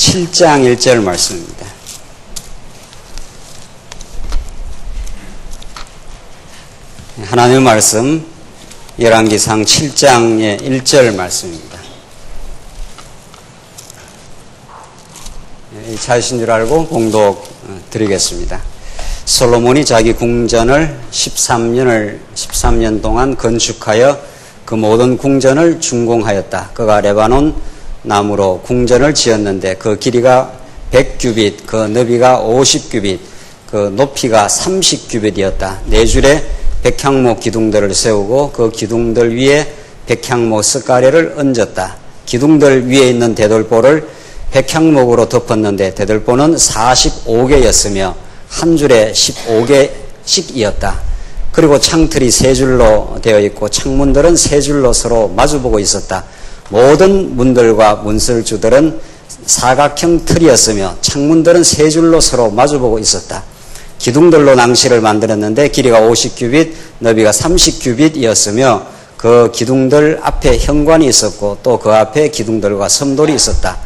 7장 1절 말씀입니다. 하나님의 말씀 열왕기상 7장의 1절 말씀입니다. 찾으신 줄 알고 봉독 드리겠습니다. 솔로몬이 자기 궁전을 13년 동안 건축하여 그 모든 궁전을 준공하였다. 그가 레바논 나무로 궁전을 지었는데 그 길이가 100규빗, 그 너비가 50규빗, 그 높이가 30규빗이었다. 네 줄에 백향목 기둥들을 세우고 그 기둥들 위에 백향목 스가래를 얹었다. 기둥들 위에 있는 대들보를 백향목으로 덮었는데 대들보는 45개였으며 한 줄에 15개씩이었다. 그리고 창틀이 세 줄로 되어 있고 창문들은 세 줄로 서로 마주보고 있었다. 모든 문들과 문설주들은 사각형 틀이었으며 창문들은 세 줄로 서로 마주보고 있었다. 기둥들로 낭시를 만들었는데 길이가 50규빗, 너비가 30규빗이었으며 그 기둥들 앞에 현관이 있었고 또 그 앞에 기둥들과 섬돌이 있었다.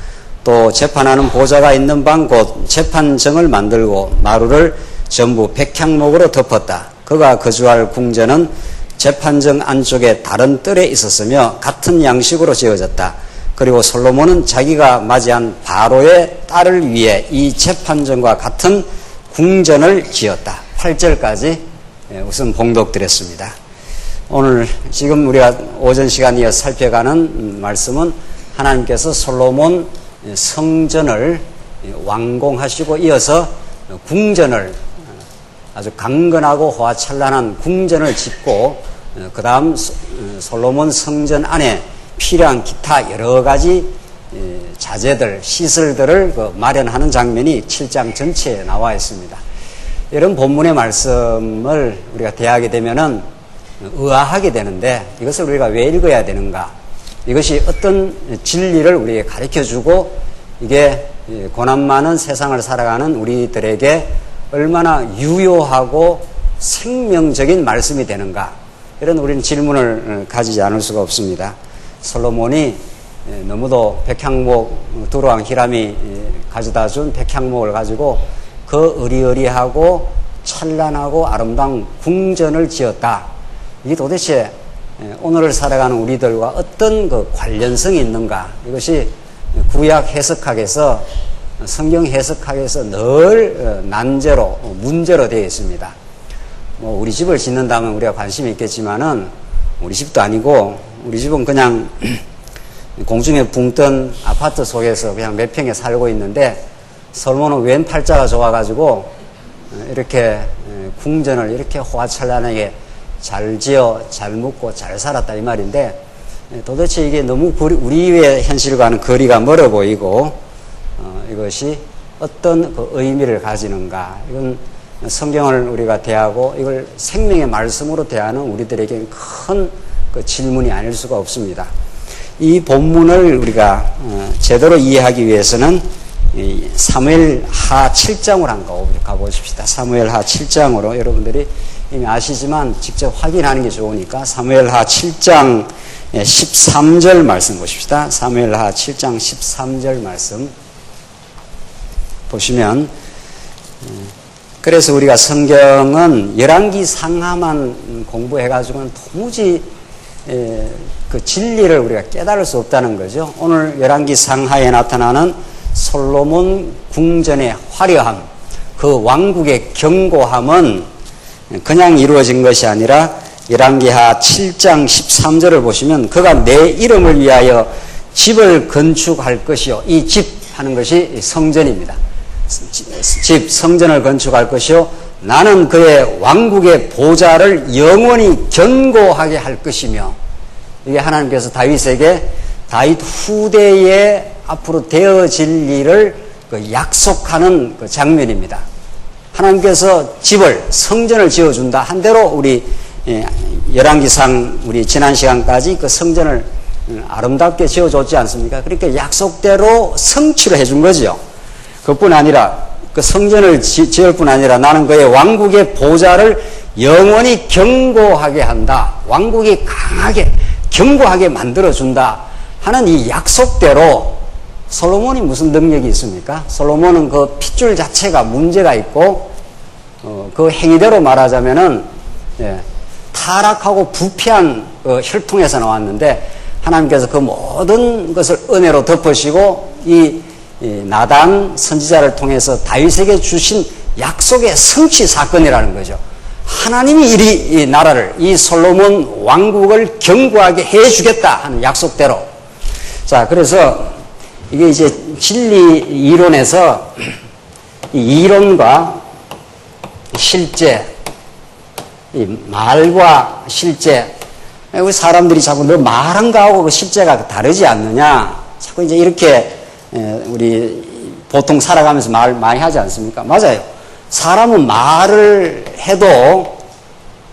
또 재판하는 보좌가 있는 방 곧 재판정을 만들고 마루를 전부 백향목으로 덮었다. 그가 거주할 궁전은 재판정 안쪽에 다른 뜰에 있었으며 같은 양식으로 지어졌다. 그리고 솔로몬은 자기가 맞이한 바로의 딸을 위해 이 재판정과 같은 궁전을 지었다. 8절까지 우선 봉독드렸습니다. 오늘 지금 우리가 오전 시간 이어 살펴가는 말씀은 하나님께서 솔로몬 성전을 완공하시고 이어서 궁전을 아주 강건하고 화찬란한 궁전을 짓고 그 다음 솔로몬 성전 안에 필요한 기타 여러 가지 자재들, 시설들을 마련하는 장면이 7장 전체에 나와 있습니다. 이런 본문의 말씀을 우리가 대하게 되면은 의아하게 되는데 이것을 우리가 왜 읽어야 되는가? 이것이 어떤 진리를 우리에게 가르쳐주고 이게 고난 많은 세상을 살아가는 우리들에게 얼마나 유효하고 생명적인 말씀이 되는가? 이런 우리는 질문을 가지지 않을 수가 없습니다. 솔로몬이 너무도 백향목 두루왕 히람이 가져다 준 백향목을 가지고 그 의리의리하고 찬란하고 아름다운 궁전을 지었다. 이게 도대체 오늘을 살아가는 우리들과 어떤 그 관련성이 있는가? 이것이 구약 해석학에서 성경 해석학에서 늘 난제로 문제로 되어 있습니다. 뭐 우리 집을 짓는다면 우리가 관심이 있겠지만은 우리 집도 아니고 우리 집은 그냥 공중에 붕 뜬 아파트 속에서 그냥 몇 평에 살고 있는데 솔로몬은 웬 팔자가 좋아가지고 이렇게 궁전을 이렇게 화찬란하게 잘 지어 잘 묵고 잘 살았다 이 말인데 도대체 이게 너무 우리의 현실과는 거리가 멀어 보이고 이것이 어떤 그 의미를 가지는가 이건 성경을 우리가 대하고 이걸 생명의 말씀으로 대하는 우리들에게 큰 그 질문이 아닐 수가 없습니다. 이 본문을 우리가 제대로 이해하기 위해서는 사무엘하 7장으로 한번 가보십시다. 사무엘하 7장으로 여러분들이 이미 아시지만 직접 확인하는 게 좋으니까 사무엘하 7장 13절 말씀 보십시다. 사무엘하 7장 13절 말씀 보시면 그래서 우리가 성경은 열왕기 상하만 공부해가지고는 도무지 그 진리를 우리가 깨달을 수 없다는 거죠. 오늘 열왕기 상하에 나타나는 솔로몬 궁전의 화려함, 그 왕국의 견고함은 그냥 이루어진 것이 아니라 열왕기하 7장 13절을 보시면 그가 내 이름을 위하여 집을 건축할 것이요. 이 집 하는 것이 성전입니다. 집, 성전을 건축할 것이요. 나는 그의 왕국의 보좌를 영원히 견고하게 할 것이며 이게 하나님께서 다윗에게 다윗 후대에 앞으로 되어질 일을 약속하는 그 장면입니다. 하나님께서 집을, 성전을 지어준다. 한대로 우리 열왕기상 우리 지난 시간까지 그 성전을 아름답게 지어줬지 않습니까? 그러니까 약속대로 성취를 해준 거죠. 그뿐 아니라 그 성전을 지을 뿐 아니라 나는 그의 왕국의 보좌를 영원히 견고하게 한다. 왕국이 강하게 견고하게 만들어준다 하는 이 약속대로 솔로몬이 무슨 능력이 있습니까? 솔로몬은 그 핏줄 자체가 문제가 있고, 그 행위대로 말하자면은, 타락하고 부패한 혈통에서 나왔는데, 하나님께서 그 모든 것을 은혜로 덮으시고, 이 나단 선지자를 통해서 다윗에게 주신 약속의 성취 사건이라는 거죠. 하나님이 이 나라를, 이 솔로몬 왕국을 견고하게 해주겠다 하는 약속대로. 자, 그래서 이게 이제 진리 이론에서 이 이론과 실제, 이 말과 실제, 우리 사람들이 자꾸 너 말한 거하고 그 실제가 다르지 않느냐. 자꾸 이제 이렇게 우리 보통 살아가면서 말 많이 하지 않습니까? 맞아요. 사람은 말을 해도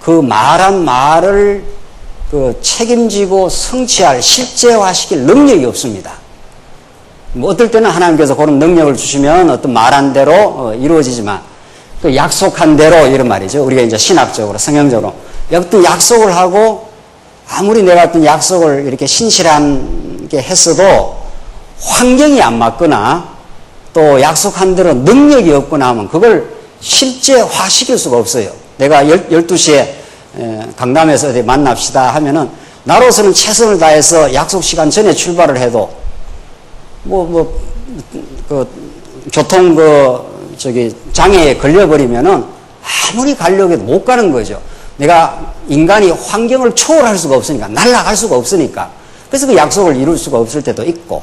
그 말한 말을 그 책임지고 성취할 실제화시킬 능력이 없습니다. 뭐 어떨 때는 하나님께서 그런 능력을 주시면 어떤 말한 대로 이루어지지만 그 약속한 대로 이런 말이죠. 우리가 이제 신학적으로 성경적으로 어떤 약속을 하고 아무리 내가 어떤 약속을 이렇게 신실하게 했어도 환경이 안 맞거나 또 약속한 대로 능력이 없거나 하면 그걸 실제화시킬 수가 없어요. 내가 12시에 강남에서 어디 만납시다 하면은 나로서는 최선을 다해서 약속 시간 전에 출발을 해도 교통 장애에 걸려버리면은 아무리 가려고 해도 못 가는 거죠. 내가 인간이 환경을 초월할 수가 없으니까, 날아갈 수가 없으니까. 그래서 그 약속을 이룰 수가 없을 때도 있고,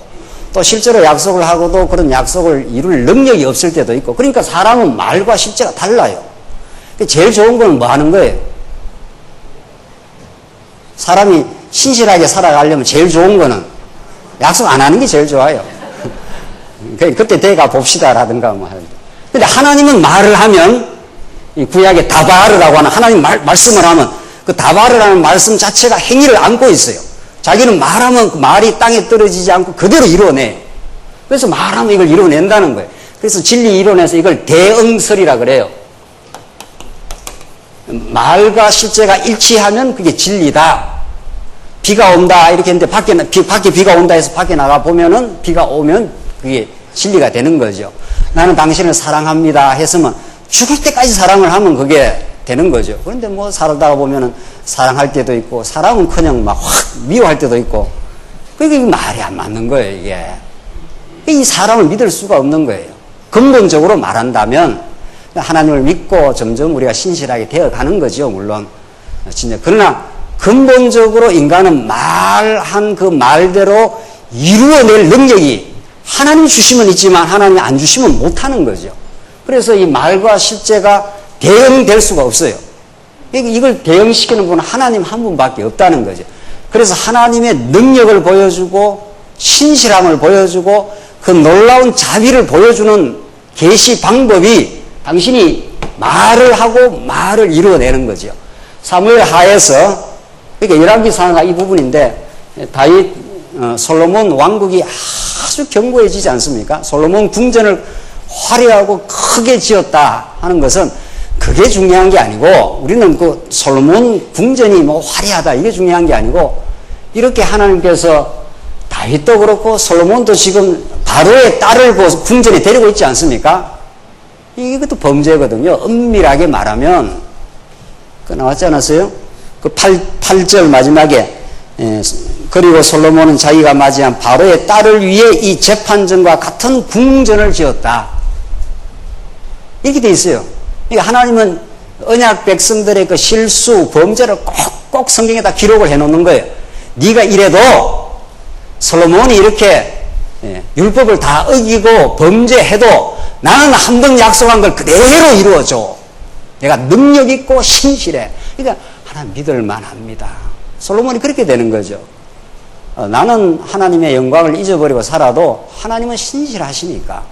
또 실제로 약속을 하고도 그런 약속을 이룰 능력이 없을 때도 있고, 그러니까 사람은 말과 실제가 달라요. 제일 좋은 건 뭐 하는 거예요? 사람이 신실하게 살아가려면 제일 좋은 거는 약속 안 하는 게 제일 좋아요. 그때 대가 봅시다라든가 뭐 하는데. 근데 하나님은 말을 하면, 이 구약의 다바르라고 하는 하나님 말씀을 하면 그 다바르라는 말씀 자체가 행위를 안고 있어요. 자기는 말하면 그 말이 땅에 떨어지지 않고 그대로 이루어내. 그래서 말하면 이걸 이루어낸다는 거예요. 그래서 진리 이론에서 이걸 대응설이라 그래요. 말과 실제가 일치하면 그게 진리다. 비가 온다 이렇게 했는데 밖에 비가 온다 해서 밖에 나가 보면은 비가 오면 그게 진리가 되는 거죠. 나는 당신을 사랑합니다 했으면 죽을 때까지 사랑을 하면 그게 되는 거죠. 그런데 뭐 살다가 보면은 사랑할 때도 있고 사랑은커녕 막 확 미워할 때도 있고 그게 말이 안 맞는 거예요. 이게 이 사람을 믿을 수가 없는 거예요. 근본적으로 말한다면 하나님을 믿고 점점 우리가 신실하게 되어가는 거죠. 물론 진짜 그러나 근본적으로 인간은 말한 그 말대로 이루어낼 능력이 하나님 주시면 있지만 하나님 안 주시면 못하는 거죠. 그래서 이 말과 실제가 대응될 수가 없어요. 이걸 대응시키는 분은 하나님 한 분밖에 없다는 거죠. 그래서 하나님의 능력을 보여주고 신실함을 보여주고 그 놀라운 자비를 보여주는 계시 방법이 당신이 말을 하고 말을 이루어내는 거죠. 사무엘 하에서 그러니까 열왕기상하 이 부분인데 다윗 솔로몬 왕국이 아주 견고해지지 않습니까? 솔로몬 궁전을 화려하고 크게 지었다 하는 것은 그게 중요한 게 아니고 우리는 그 솔로몬 궁전이 뭐 화려하다 이게 중요한 게 아니고 이렇게 하나님께서 다윗도 그렇고 솔로몬도 지금 바로의 딸을 궁전에 데리고 있지 않습니까? 이것도 범죄거든요. 엄밀하게 말하면 그 나왔지 않았어요? 그 8절 마지막에 그리고 솔로몬은 자기가 맞이한 바로의 딸을 위해 이 재판전과 같은 궁전을 지었다. 이렇게 돼 있어요. 그러니까 하나님은 언약 백성들의 그 실수, 범죄를 꼭 성경에다 기록을 해놓는 거예요. 네가 이래도 솔로몬이 이렇게 율법을 다 어기고 범죄해도 나는 한 번 약속한 걸 그대로 이루어줘. 내가 능력 있고 신실해. 그러니까 하나님 믿을 만합니다. 솔로몬이 그렇게 되는 거죠. 나는 하나님의 영광을 잊어버리고 살아도 하나님은 신실하시니까.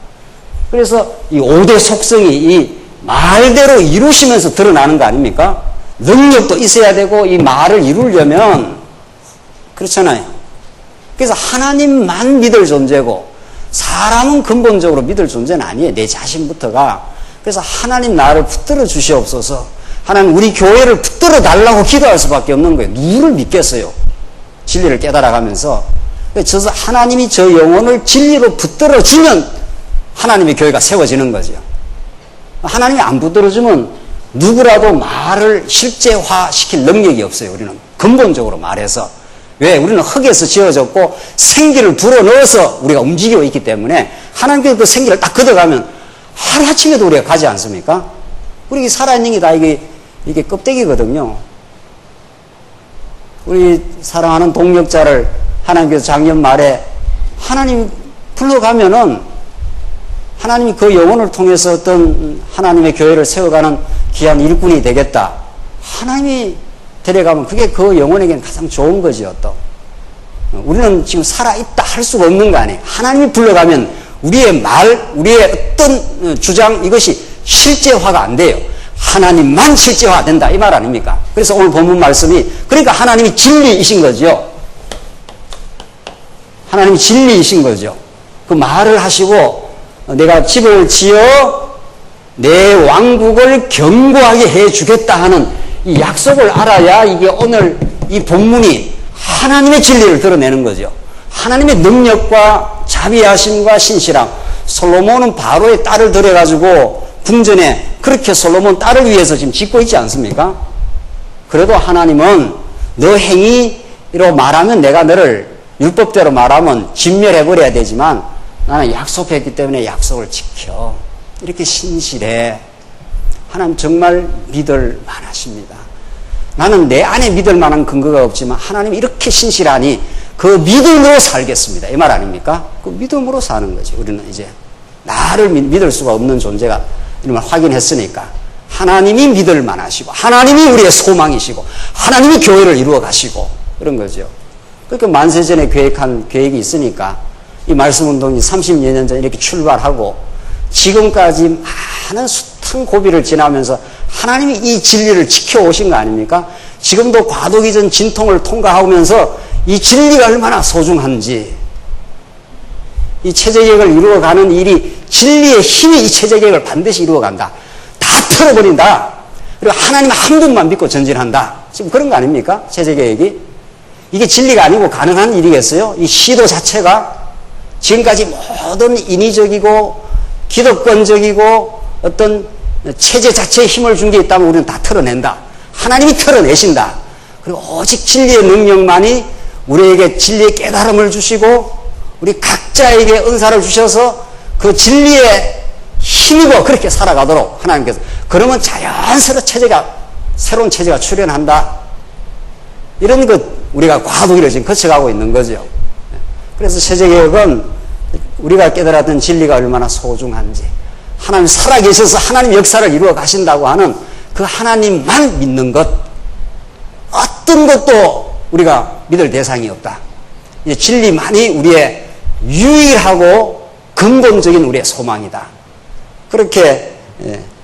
그래서 이 5대 속성이 이 말대로 이루시면서 드러나는 거 아닙니까? 능력도 있어야 되고 이 말을 이루려면 그렇잖아요. 그래서 하나님만 믿을 존재고 사람은 근본적으로 믿을 존재는 아니에요. 내 자신부터가. 그래서 하나님 나를 붙들어 주시옵소서. 하나님 우리 교회를 붙들어 달라고 기도할 수밖에 없는 거예요. 누구를 믿겠어요? 진리를 깨달아가면서. 그래서 하나님이 저 영혼을 진리로 붙들어주면 하나님의 교회가 세워지는 거죠. 하나님이 안 붙들어주면 누구라도 말을 실제화시킬 능력이 없어요. 우리는 근본적으로 말해서. 왜? 우리는 흙에서 지어졌고 생기를 불어넣어서 우리가 움직이고 있기 때문에 하나님께서 그 생기를 딱 걷어가면 하루아침에도 우리가 가지 않습니까? 우리 살아있는 게 다 이게 껍데기거든요. 우리 사랑하는 동역자를 하나님께서 작년 말에 하나님 불러가면은 하나님이 그 영혼을 통해서 어떤 하나님의 교회를 세워가는 귀한 일꾼이 되겠다. 하나님이 데려가면 그게 그 영혼에게는 가장 좋은 거지요, 또. 우리는 지금 살아있다 할 수가 없는 거 아니에요. 하나님이 불러가면 우리의 말, 우리의 어떤 주장, 이것이 실제화가 안 돼요. 하나님만 실제화 된다. 이 말 아닙니까? 그래서 오늘 본문 말씀이, 그러니까 하나님이 진리이신 거죠. 하나님이 진리이신 거죠. 그 말을 하시고, 내가 집을 지어 내 왕국을 견고하게 해주겠다 하는 이 약속을 알아야 이게 오늘 이 본문이 하나님의 진리를 드러내는 거죠. 하나님의 능력과 자비하심과 신실함. 솔로몬은 바로의 딸을 들여가지고 궁전에 그렇게 솔로몬 딸을 위해서 지금 짓고 있지 않습니까? 그래도 하나님은 너 행위로 말하면 내가 너를 율법대로 말하면 진멸해버려야 되지만 나는 약속했기 때문에 약속을 지켜. 이렇게 신실해. 하나님 정말 믿을 만하십니다. 나는 내 안에 믿을 만한 근거가 없지만 하나님이 이렇게 신실하니 그 믿음으로 살겠습니다. 이 말 아닙니까? 그 믿음으로 사는 거지. 우리는 이제 나를 믿을 수가 없는 존재가 이런 걸 확인했으니까 하나님이 믿을 만하시고 하나님이 우리의 소망이시고 하나님이 교회를 이루어 가시고 그런 거죠. 그러니까 만세전에 계획한 계획이 있으니까 이 말씀운동이 30여 년 전에 이렇게 출발하고 지금까지 많은 숱한 고비를 지나면서 하나님이 이 진리를 지켜오신 거 아닙니까? 지금도 과도기전 진통을 통과하면서 이 진리가 얼마나 소중한지, 이 체제개혁을 이루어가는 일이 진리의 힘이 이 체제개혁을 반드시 이루어간다. 다 틀어버린다. 그리고 하나님 한 분만 믿고 전진한다. 지금 그런 거 아닙니까? 체제개혁이. 이게 진리가 아니고 가능한 일이겠어요? 이 시도 자체가 지금까지 모든 인위적이고 기득권적이고 어떤 체제 자체에 힘을 준 게 있다면 우리는 다 털어낸다. 하나님이 털어내신다. 그리고 오직 진리의 능력만이 우리에게 진리의 깨달음을 주시고 우리 각자에게 은사를 주셔서 그 진리의 힘이고 그렇게 살아가도록 하나님께서, 그러면 자연스레 새로운 체제가 출현한다. 이런 것 우리가 과도기를 지금 거쳐가고 있는 거죠. 그래서 체제개혁은 우리가 깨달았던 진리가 얼마나 소중한지, 하나님 살아계셔서 하나님 역사를 이루어 가신다고 하는 그 하나님만 믿는 것, 어떤 것도 우리가 믿을 대상이 없다. 이제 진리만이 우리의 유일하고 근본적인 우리의 소망이다. 그렇게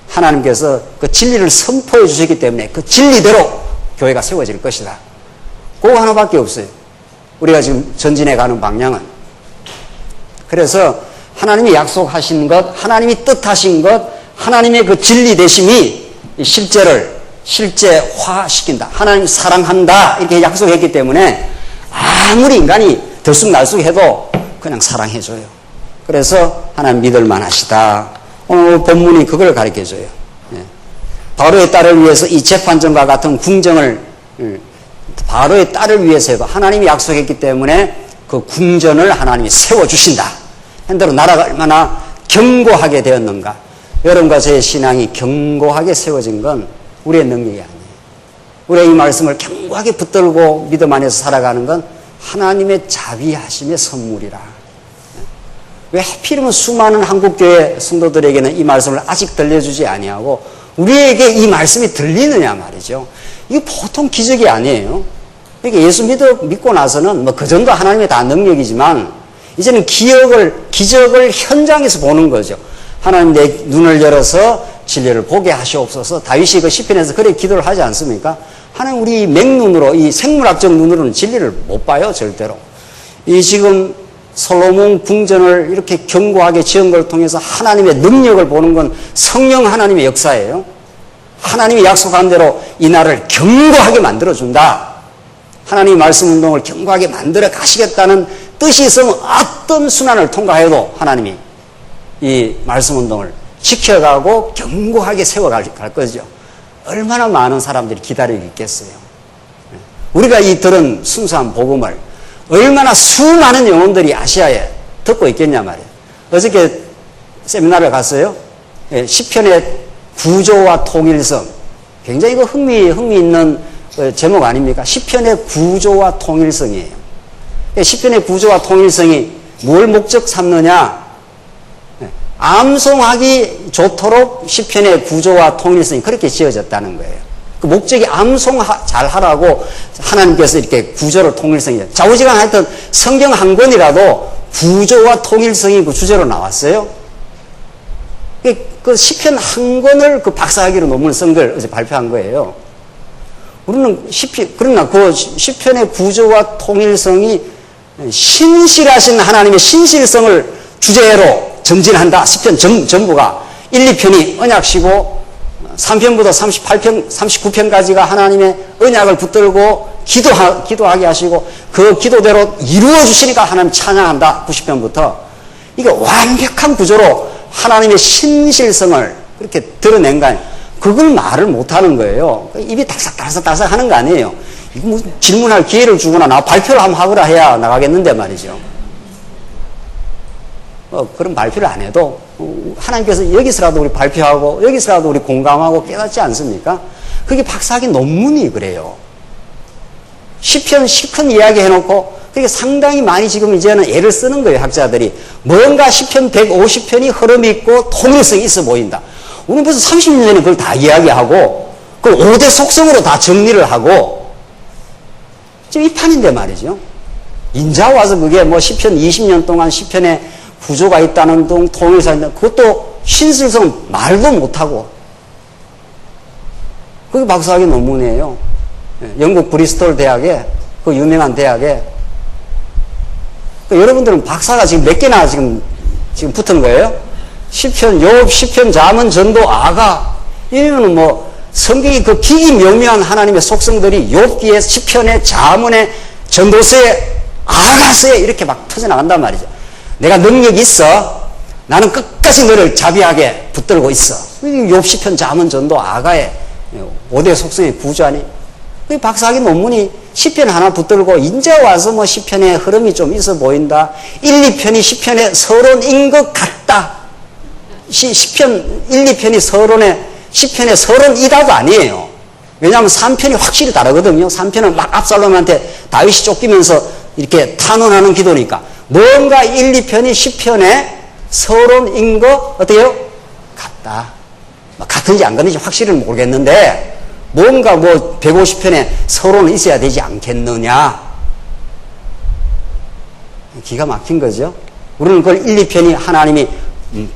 하나님께서 그 진리를 선포해 주셨기 때문에 그 진리대로 교회가 세워질 것이다. 그거 하나밖에 없어요. 우리가 지금 전진해 가는 방향은. 그래서 하나님이 약속하신 것, 하나님이 뜻하신 것, 하나님의 그 진리 되심이 실제화시킨다. 하나님 사랑한다. 이렇게 약속했기 때문에 아무리 인간이 들쑥날쑥해도 그냥 사랑해줘요. 그래서 하나님 믿을 만하시다. 오늘 본문이 그걸 가르쳐줘요. 바로의 딸을 위해서 이 재판전과 같은 궁정을, 바로의 딸을 위해서 해도 하나님이 약속했기 때문에 그 궁전을 하나님이 세워주신다. 현대로 나라가 얼마나 견고하게 되었는가. 여러분과 저의 신앙이 견고하게 세워진 건 우리의 능력이 아니에요. 우리의 이 말씀을 견고하게 붙들고 믿음 안에서 살아가는 건 하나님의 자비하심의 선물이라. 왜 하필이면 수많은 한국교회 성도들에게는 이 말씀을 아직 들려주지 아니하고 우리에게 이 말씀이 들리느냐 말이죠. 이게 보통 기적이 아니에요. 그러니까 예수 믿고 나서는 뭐 그 정도 하나님의 다 능력이지만 이제는 기적을 현장에서 보는 거죠. 하나님 내 눈을 열어서 진리를 보게 하시옵소서. 다윗이 그 시편에서 그렇게 기도를 하지 않습니까? 하나님 우리 맹눈으로, 이 생물학적 눈으로는 진리를 못 봐요, 절대로. 이 지금 솔로몬 궁전을 이렇게 견고하게 지은 걸 통해서 하나님의 능력을 보는 건 성령 하나님의 역사예요. 하나님이 약속한 대로 이 나라를 견고하게 만들어준다. 하나님의 말씀 운동을 견고하게 만들어 가시겠다는 뜻이 있으면 어떤 순환을 통과해도 하나님이 이 말씀 운동을 지켜가고 견고하게 세워갈 거죠. 얼마나 많은 사람들이 기다리고 있겠어요. 우리가 이 들은 순수한 복음을 얼마나 수많은 영혼들이 아시아에 듣고 있겠냐 말이에요. 어저께 세미나를 갔어요. 시편의 구조와 통일성. 굉장히 흥미 있는 제목 아닙니까? 시편의 구조와 통일성이에요. 시편의 구조와 통일성이 뭘 목적 삼느냐? 암송하기 좋도록 시편의 구조와 통일성이 그렇게 지어졌다는 거예요. 그 목적이 암송 잘 하라고 하나님께서 이렇게 구조를 통일성이 좌우지간 하여튼 성경 한 권이라도 구조와 통일성이 그 주제로 나왔어요. 그 시편 한 권을 그 박사학위로 논문을 쓴 걸 어제 발표한 거예요. 우리는 그러나 그 시편의 구조와 통일성이 신실하신 하나님의 신실성을 주제로 전진한다. 시편 전부가 1, 2편이 언약시고 3편부터 38편, 39편까지가 하나님의 언약을 붙들고 기도하게 하시고 그 기도대로 이루어 주시니까 하나님 찬양한다. 90편부터 이게 완벽한 구조로 하나님의 신실성을 그렇게 드러낸 거 아니에요. 그걸 말을 못하는 거예요. 입이 달싹달싹 하는 거 아니에요. 이거 무슨 질문할 기회를 주거나 나 발표를 한번 하거라 해야 나가겠는데 말이죠. 그런 발표를 안 해도 하나님께서 여기서라도 우리 발표하고 여기서라도 우리 공감하고 깨닫지 않습니까? 그게 박사학위 논문이 그래요. 시편 시큰 이야기 해놓고 그게 상당히 많이 지금 이제는 애를 쓰는 거예요. 학자들이. 뭔가 시편 150편이 흐름이 있고 통일성이 있어 보인다. 우리는 벌써 30년 전에 그걸 다 이야기하고 그걸 5대 속성으로 다 정리를 하고 지금 이 판인데 말이죠. 인자 와서 그게 뭐 시편 20년 동안 시편에 구조가 있다는 등 통일사 있다. 그것도 신실성 말도 못하고 그게 박사학위 논문이에요. 영국 브리스톨 대학에 그 유명한 대학에 여러분들은 박사가 지금 몇 개나 지금 붙은 거예요? 시편, 욥, 시편, 잠언, 전도, 아가 이러면 뭐 성경이 그 기기묘묘한 하나님의 속성들이 욥기에, 시편에, 잠언에, 전도서에, 아가서에 이렇게 막 터져나간단 말이죠. 내가 능력이 있어. 나는 끝까지 너를 자비하게 붙들고 있어. 욥, 시편, 잠언, 전도, 아가의 5대 속성의 구조하니 그 박사학위 논문이 시편 하나 붙들고 이제 와서 뭐 시편의 흐름이 좀 있어 보인다. 1, 2편이 시편의 서론인 것 같다. 시편 1, 2편이 시편의 서론이다도 아니에요. 왜냐하면 3편이 확실히 다르거든요. 3편은 막 압살롬한테 다윗이 쫓기면서 이렇게 탄원하는 기도니까 뭔가 1, 2편이 시편의 서론인 것 어때요? 같다. 같은지 안 같은지 확실히는 모르겠는데 뭔가 뭐 150편에 서론은 있어야 되지 않겠느냐. 기가 막힌 거죠. 우리는 그걸 1, 2편이 하나님이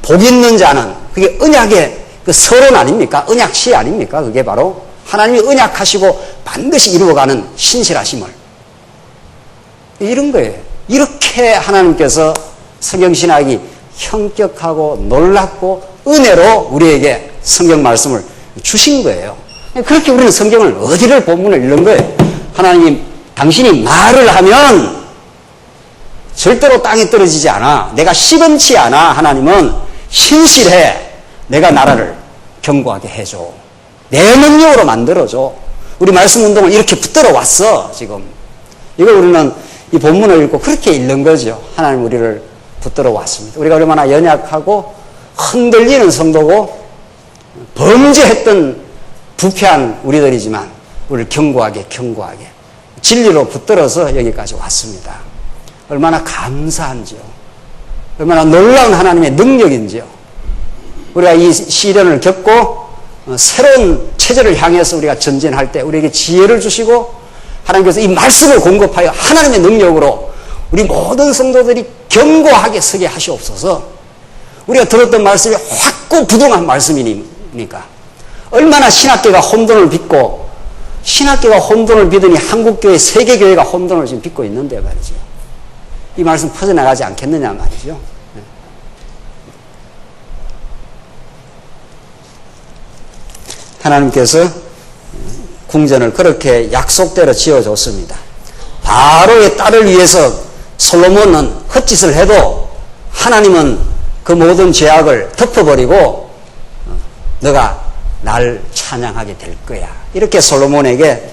복 있는 자는 그게 언약의 그 서론 아닙니까? 언약시 아닙니까? 그게 바로 하나님이 언약하시고 반드시 이루어가는 신실하심을 이런 거예요. 이렇게 하나님께서 성경신학이 현격하고 놀랍고 은혜로 우리에게 성경 말씀을 주신 거예요. 그렇게 우리는 성경을 어디를 본문을 읽는 거예요. 하나님 당신이 말을 하면 절대로 땅에 떨어지지 않아. 내가 시건치 않아. 하나님은 신실해. 내가 나라를 견고하게 해줘. 내 능력으로 만들어줘. 우리 말씀 운동을 이렇게 붙들어 왔어. 지금 이걸 우리는 이 본문을 읽고 그렇게 읽는 거죠. 하나님 우리를 붙들어 왔습니다. 우리가 얼마나 연약하고 흔들리는 성도고 범죄했던 부패한 우리들이지만 우리를 견고하게 진리로 붙들어서 여기까지 왔습니다. 얼마나 감사한지요. 얼마나 놀라운 하나님의 능력인지요. 우리가 이 시련을 겪고 새로운 체제를 향해서 우리가 전진할 때 우리에게 지혜를 주시고 하나님께서 이 말씀을 공급하여 하나님의 능력으로 우리 모든 성도들이 견고하게 서게 하시옵소서. 우리가 들었던 말씀이 확고부동한 말씀이니까 얼마나 신학계가 혼돈을 빚고 신학계가 혼돈을 빚으니 한국교회, 세계교회가 혼돈을 지금 빚고 있는데 말이죠. 이 말씀 퍼져나가지 않겠느냐 말이죠. 하나님께서 궁전을 그렇게 약속대로 지어줬습니다. 바로의 딸을 위해서 솔로몬은 헛짓을 해도 하나님은 그 모든 죄악을 덮어버리고 너가 날 찬양하게 될 거야. 이렇게 솔로몬에게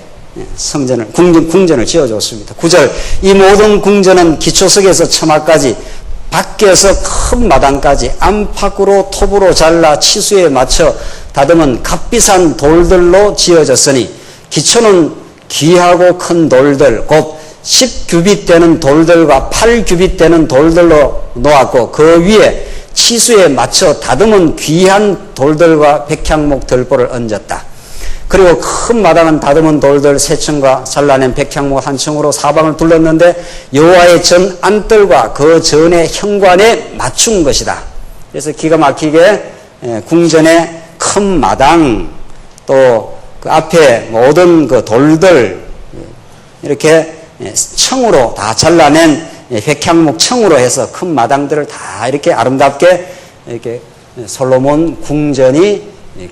성전을, 궁전을 지어줬습니다. 9절, 이 모든 궁전은 기초석에서 처마까지 밖에서 큰 마당까지 안팎으로 톱으로 잘라 치수에 맞춰 다듬은 값비싼 돌들로 지어졌으니 기초는 귀하고 큰 돌들 곧 10규빗 되는 돌들과 8규빗 되는 돌들로 놓았고 그 위에 치수에 맞춰 다듬은 귀한 돌들과 백향목 들보를 얹었다. 그리고 큰 마당은 다듬은 돌들 세 층과 잘라낸 백향목 한 층으로 사방을 둘렀는데 여호와의 전 안뜰과 그 전의 현관에 맞춘 것이다. 그래서 기가 막히게 궁전의 큰 마당 또 그 앞에 모든 그 돌들 이렇게 청으로 다 잘라낸 백향목 청으로 해서 큰 마당들을 다 이렇게 아름답게 이렇게 솔로몬 궁전이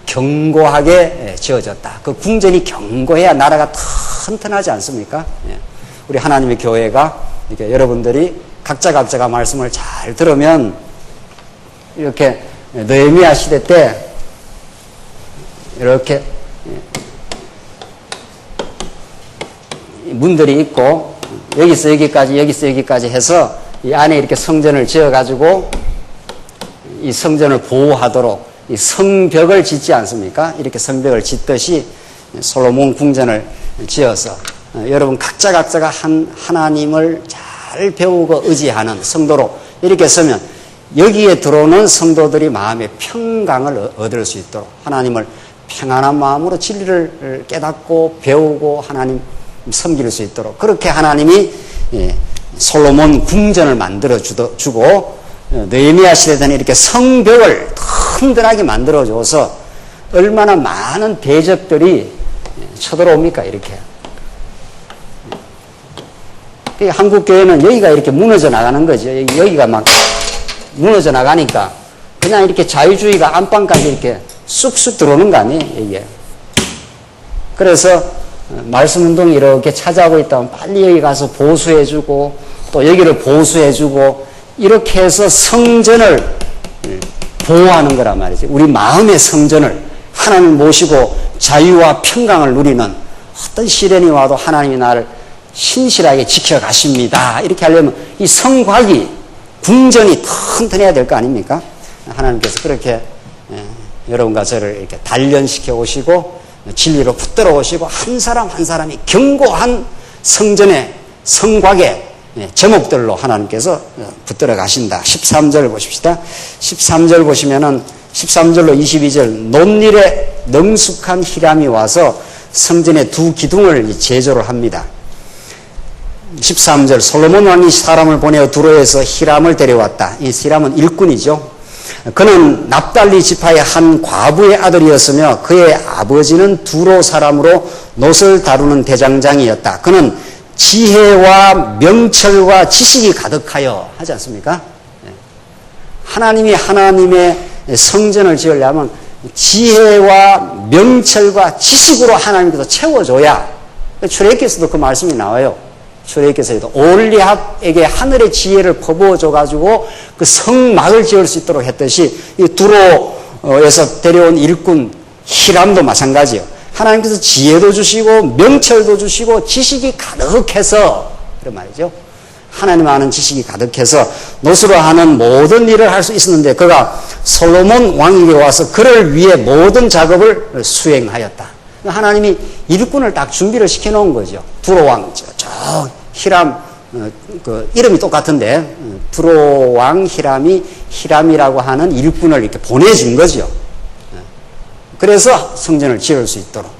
견고하게 지어졌다. 그 궁전이 견고해야 나라가 튼튼하지 않습니까? 우리 하나님의 교회가 이렇게 여러분들이 각자가 말씀을 잘 들으면 이렇게 느헤미야 시대 때 이렇게 문들이 있고 여기서 여기까지 해서 이 안에 이렇게 성전을 지어가지고 이 성전을 보호하도록 이 성벽을 짓지 않습니까? 이렇게 성벽을 짓듯이 솔로몬 궁전을 지어서 여러분 각자가 하나님을 잘 배우고 의지하는 성도로 이렇게 서면 여기에 들어오는 성도들이 마음의 평강을 얻을 수 있도록 하나님을 평안한 마음으로 진리를 깨닫고 배우고 하나님 섬길 수 있도록 그렇게 하나님이 솔로몬 궁전을 만들어 주고 느헤미야 시대 때는 이렇게 성벽을 튼튼하게 만들어줘서 얼마나 많은 대적들이 쳐들어옵니까 이렇게. 한국 교회는 여기가 이렇게 무너져 나가는 거죠. 여기가 막 무너져 나가니까 그냥 이렇게 자유주의가 안방까지 이렇게 쑥쑥 들어오는 거 아니에요 이게. 그래서 말씀운동이 이렇게 찾아오고 있다면 빨리 여기 가서 보수해주고 또 여기를 보수해주고 이렇게 해서 성전을 보호하는 거란 말이지. 우리 마음의 성전을 하나님 모시고 자유와 평강을 누리는 어떤 시련이 와도 하나님이 나를 신실하게 지켜가십니다. 이렇게 하려면 이 성곽이 궁전이 튼튼해야 될 거 아닙니까? 하나님께서 그렇게 여러분과 저를 이렇게 단련시켜 오시고 진리로 붙들어 오시고 한 사람 한 사람이 견고한 성전의 성곽의 제목들로 하나님께서 붙들어 가신다. 13절 보십시다. 13절 보시면은 13절로 22절 논일에 능숙한 히람이 와서 성전의 두 기둥을 제조를 합니다. 13절 솔로몬 왕이 사람을 보내어 두로에서 히람을 데려왔다. 이 히람은 일꾼이죠. 그는 납달리 지파의 한 과부의 아들이었으며 그의 아버지는 두로 사람으로 놋을 다루는 대장장이었다. 그는 지혜와 명철과 지식이 가득하여 하지 않습니까? 하나님이 하나님의 성전을 지으려면 지혜와 명철과 지식으로 하나님께서 채워줘야 출애굽기에서도 그 말씀이 나와요. 출애굽기에서도 올리압에게 하늘의 지혜를 퍼부어줘가지고 그 성막을 지을 수 있도록 했듯이 이 두로에서 데려온 일꾼 히람도 마찬가지예요. 하나님께서 지혜도 주시고 명철도 주시고 지식이 가득해서 그런 말이죠. 하나님 아는 지식이 가득해서 놋으로 하는 모든 일을 할 수 있었는데 그가 솔로몬 왕에게 와서 그를 위해 모든 작업을 수행하였다. 하나님이 일꾼을 딱 준비를 시켜놓은 거죠. 두로 왕, 저 히람, 그 이름이 똑같은데 두로 왕 히람이 히람이라고 하는 일꾼을 이렇게 보내준 거죠. 그래서 성전을 지을 수 있도록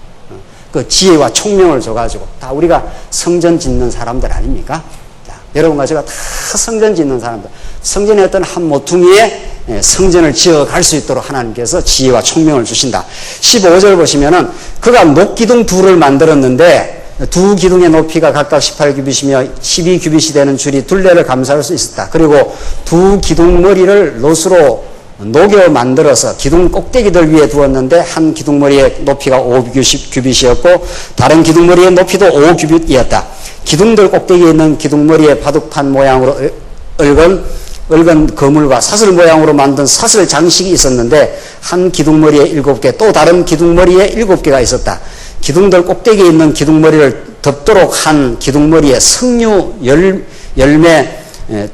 그 지혜와 총명을 줘가지고 다 우리가 성전 짓는 사람들 아닙니까? 자, 여러분과 제가 다 성전 짓는 사람들, 성전의 어떤 한 모퉁이에 성전을 지어갈 수 있도록 하나님께서 지혜와 총명을 주신다. 15절 보시면은 그가 녹기둥 둘을 만들었는데 두 기둥의 높이가 각각 18규빗이며 12규빗이 되는 줄이 둘레를 감싸할 수 있었다. 그리고 두 기둥 머리를 놋으로 녹여 만들어서 기둥 꼭대기들 위에 두었는데 한 기둥머리의 높이가 5규빗이었고 다른 기둥머리의 높이도 5규빗이었다. 기둥들 꼭대기에 있는 기둥머리에 바둑판 모양으로 얽은 거물과 사슬 모양으로 만든 사슬 장식이 있었는데 한 기둥머리에 7개 또 다른 기둥머리에 7개가 있었다. 기둥들 꼭대기에 있는 기둥머리를 덮도록 한 기둥머리에 석류 열매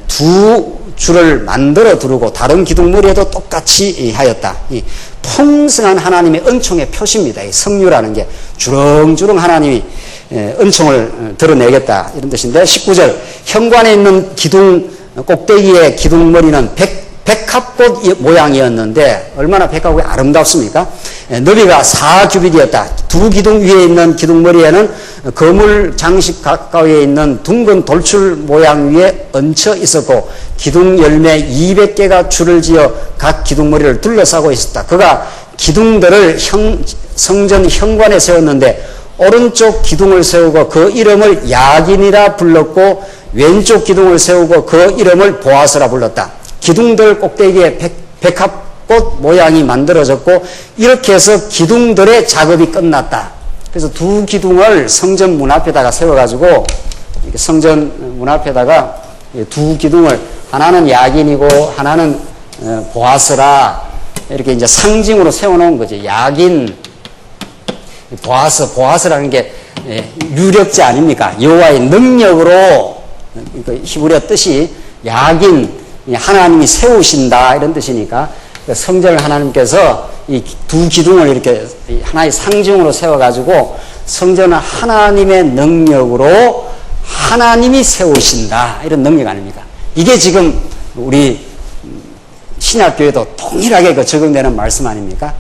2줄을 만들어 두르고 다른 기둥머리에도 똑같이 하였다. 이 풍성한 하나님의 은총의 표시입니다. 이 석류라는 게 주렁주렁 하나님이 은총을 드러내겠다 이런 뜻인데 19절 현관에 있는 기둥 꼭대기의 기둥머리는 백합꽃 모양이었는데 얼마나 백합꽃이 아름답습니까? 너비가 4규빗이었다. 두 기둥 위에 있는 기둥머리에는 거물 장식 가까이에 있는 둥근 돌출 모양 위에 얹혀 있었고 기둥 열매 200개가 줄을 지어 각 기둥머리를 둘러싸고 있었다. 그가 기둥들을 성전 현관에 세웠는데 오른쪽 기둥을 세우고 그 이름을 야긴이라 불렀고 왼쪽 기둥을 세우고 그 이름을 보아스라 불렀다. 기둥들 꼭대기에 백합꽃 모양이 만들어졌고 이렇게 해서 기둥들의 작업이 끝났다. 그래서 두 기둥을 성전 문 앞에다가 세워가지고 성전 문 앞에다가 두 기둥을 하나는 야긴이고 하나는 보아스라 이렇게 이제 상징으로 세워놓은 거죠. 야긴, 보아스라는 게 유력자 아닙니까? 여호와의 능력으로 히브리어 뜻이 야긴 하나님이 세우신다 이런 뜻이니까 성전을 하나님께서 이 두 기둥을 이렇게 하나의 상징으로 세워가지고 성전은 하나님의 능력으로 하나님이 세우신다 이런 능력 아닙니까? 이게 지금 우리 신약교회도 동일하게 적용되는 말씀 아닙니까?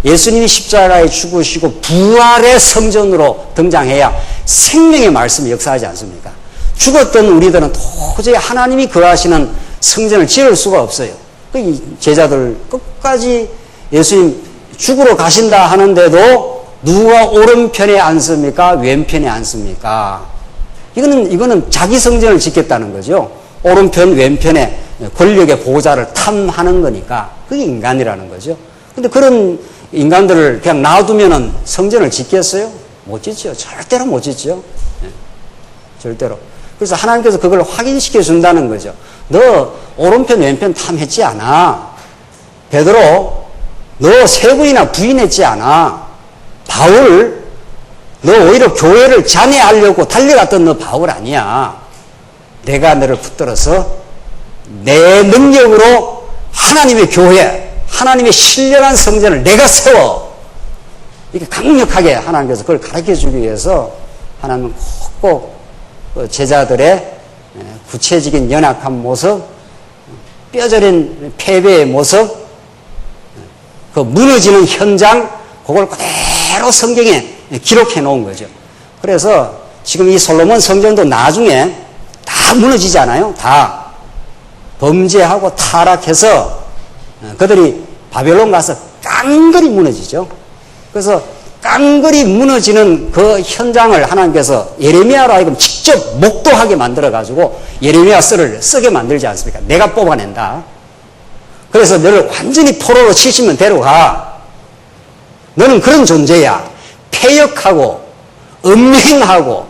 예수님이 십자가에 죽으시고 부활의 성전으로 등장해야 생명의 말씀이 역사하지 않습니까? 죽었던 우리들은 도저히 하나님이 거하시는 성전을 지을 수가 없어요. 이 제자들 끝까지 예수님 죽으러 가신다 하는데도 누가 오른편에 앉습니까? 왼편에 앉습니까? 이거는 자기 성전을 짓겠다는 거죠. 오른편, 왼편에 권력의 보호자를 탐하는 거니까 그게 인간이라는 거죠. 근데 그런 인간들을 그냥 놔두면은 성전을 짓겠어요? 못 짓죠. 절대로 못 짓죠. 절대로. 그래서 하나님께서 그걸 확인시켜 준다는 거죠. 너 오른편 왼편 탐했지 않아. 베드로 너 세 번이나 부인했지 않아. 바울 너 오히려 교회를 잔해하려고 달려갔던 너 바울 아니야. 내가 너를 붙들어서 내 능력으로 하나님의 교회, 하나님의 신령한 성전을 내가 세워. 이렇게 강력하게 하나님께서 그걸 가르쳐 주기 위해서 하나님은 꼭 제자들의 구체적인 연약한 모습, 뼈저린 패배의 모습, 그 무너지는 현장, 그걸 그대로 성경에 기록해 놓은 거죠. 그래서 지금 이 솔로몬 성전도 나중에 다 무너지지 않아요? 다 범죄하고 타락해서 그들이 바벨론 가서 깡그리 무너지죠. 그래서 깡그리 무너지는 그 현장을 하나님께서 예레미야로 하여금 직접 목도하게 만들어가지고 예레미야 썰을 쓰게 만들지 않습니까? 내가 뽑아낸다. 그래서 너를 완전히 포로로 70년 데려가. 너는 그런 존재야. 패역하고 음행하고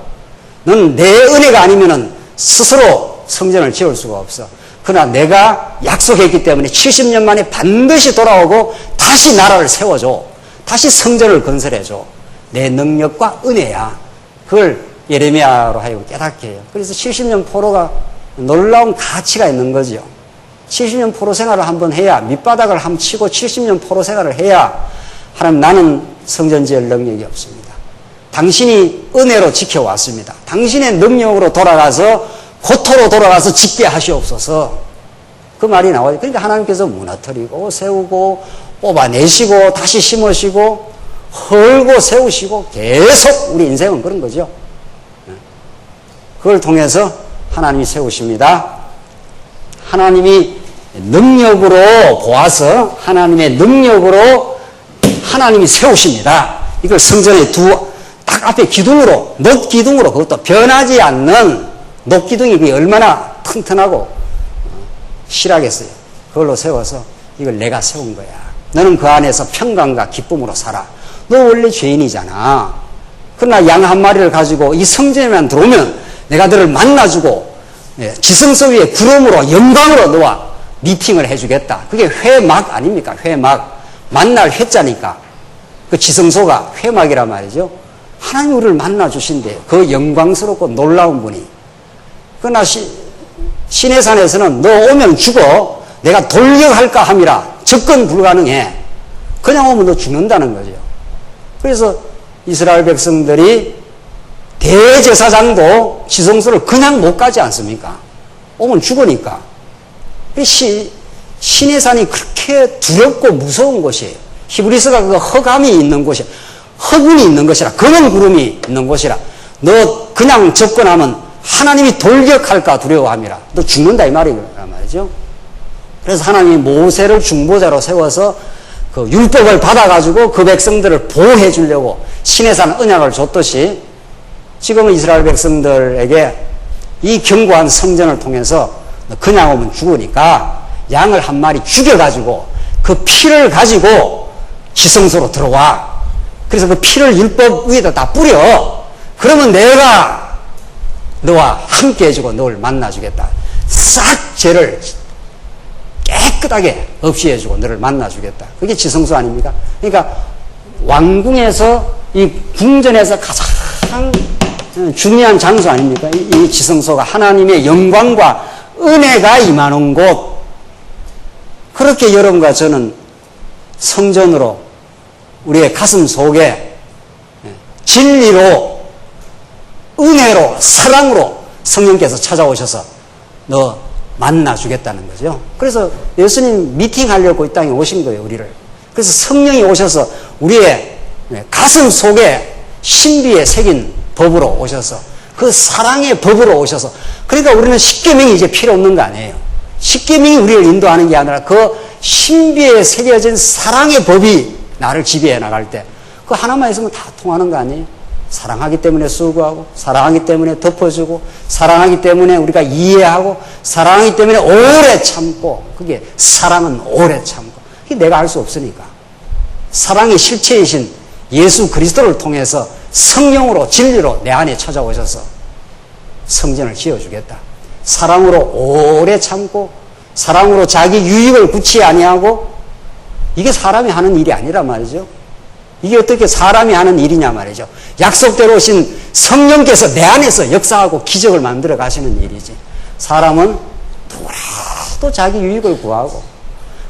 너는 내 은혜가 아니면은 스스로 성전을 지을 수가 없어. 그러나 내가 약속했기 때문에 70년 만에 반드시 돌아오고 다시 나라를 세워줘. 다시 성전을 건설해줘. 내 능력과 은혜야. 그걸 예레미야로 하여금 깨닫게 해요. 그래서 70년 포로가 놀라운 가치가 있는 거죠. 70년 포로 생활을 한번 해야, 밑바닥을 한번 치고 70년 포로 생활을 해야 하나님 나는 성전 지을 능력이 없습니다. 당신이 은혜로 지켜왔습니다. 당신의 능력으로 돌아가서 고토로 돌아가서 짓게 하시옵소서. 그 말이 나와요. 그러니까 하나님께서 무너뜨리고 세우고 뽑아내시고 다시 심으시고 헐고 세우시고 계속 우리 인생은 그런 거죠. 그걸 통해서 하나님이 세우십니다. 하나님이 능력으로 보아서 하나님의 능력으로 하나님이 세우십니다. 이걸 성전에 딱 앞에 기둥으로, 녹기둥으로, 그것도 변하지 않는 녹기둥이 얼마나 튼튼하고 실하겠어요. 그걸로 세워서 이걸 내가 세운 거야. 너는 그 안에서 평강과 기쁨으로 살아. 너 원래 죄인이잖아. 그러나 양 한 마리를 가지고 이 성전에만 들어오면 내가 너를 만나주고 지성소 위에 구름으로 영광으로 너와 미팅을 해주겠다. 그게 회막 아닙니까? 회막. 만날 회자니까. 그 지성소가 회막이란 말이죠. 하나님 우리를 만나주신대요. 그 영광스럽고 놀라운 분이. 그러나 신의 산에서는 너 오면 죽어. 내가 돌격할까 함이라. 접근 불가능해. 그냥 오면 너 죽는다는 거죠. 그래서 이스라엘 백성들이 대제사장도 지성소를 그냥 못 가지 않습니까? 오면 죽으니까. 신의 산이 그렇게 두렵고 무서운 곳이에요. 히브리서가 그 허감이 있는 곳이야. 허군이 있는 것이라. 검은 구름이 있는 곳이라. 너 그냥 접근하면 하나님이 돌격할까 두려워함이라. 너 죽는다 이 말이란 말이죠. 그래서 하나님이 모세를 중보자로 세워서 그 율법을 받아가지고 그 백성들을 보호해 주려고 신의 산 언약을 줬듯이 지금은 이스라엘 백성들에게 이 견고한 성전을 통해서 그냥 오면 죽으니까 양을 한 마리 죽여가지고 그 피를 가지고 지성소로 들어와. 그래서 그 피를 율법 위에다 다 뿌려. 그러면 내가 너와 함께 해주고 너를 만나주겠다. 싹 죄를 깨끗하게 없이 해주고 너를 만나주겠다. 그게 지성소 아닙니까? 그러니까 왕궁에서 이 궁전에서 가장 중요한 장소 아닙니까? 이 지성소가 하나님의 영광과 은혜가 임하는 곳. 그렇게 여러분과 저는 성전으로 우리의 가슴 속에 진리로 은혜로 사랑으로 성령께서 찾아오셔서 너 만나주겠다는 거죠. 그래서 예수님 미팅하려고 이 땅에 오신 거예요, 우리를. 그래서 성령이 오셔서 우리의 가슴 속에 신비에 새긴 법으로 오셔서 그 사랑의 법으로 오셔서 그러니까 우리는 십계명이 이제 필요 없는 거 아니에요. 십계명이 우리를 인도하는 게 아니라 그 신비에 새겨진 사랑의 법이 나를 지배해 나갈 때 그 하나만 있으면 다 통하는 거 아니에요. 사랑하기 때문에 수고하고 사랑하기 때문에 덮어주고 사랑하기 때문에 우리가 이해하고 사랑하기 때문에 오래 참고 그게 사랑은 오래 참고 그게 내가 알 수 없으니까 사랑의 실체이신 예수 그리스도를 통해서 성령으로 진리로 내 안에 찾아오셔서 성전을 지어주겠다. 사랑으로 오래 참고 사랑으로 자기 유익을 굳이 아니하고 이게 사람이 하는 일이 아니란 말이죠. 이게 어떻게 사람이 하는 일이냐 말이죠. 약속대로 오신 성령께서 내 안에서 역사하고 기적을 만들어 가시는 일이지. 사람은 누구라도 자기 유익을 구하고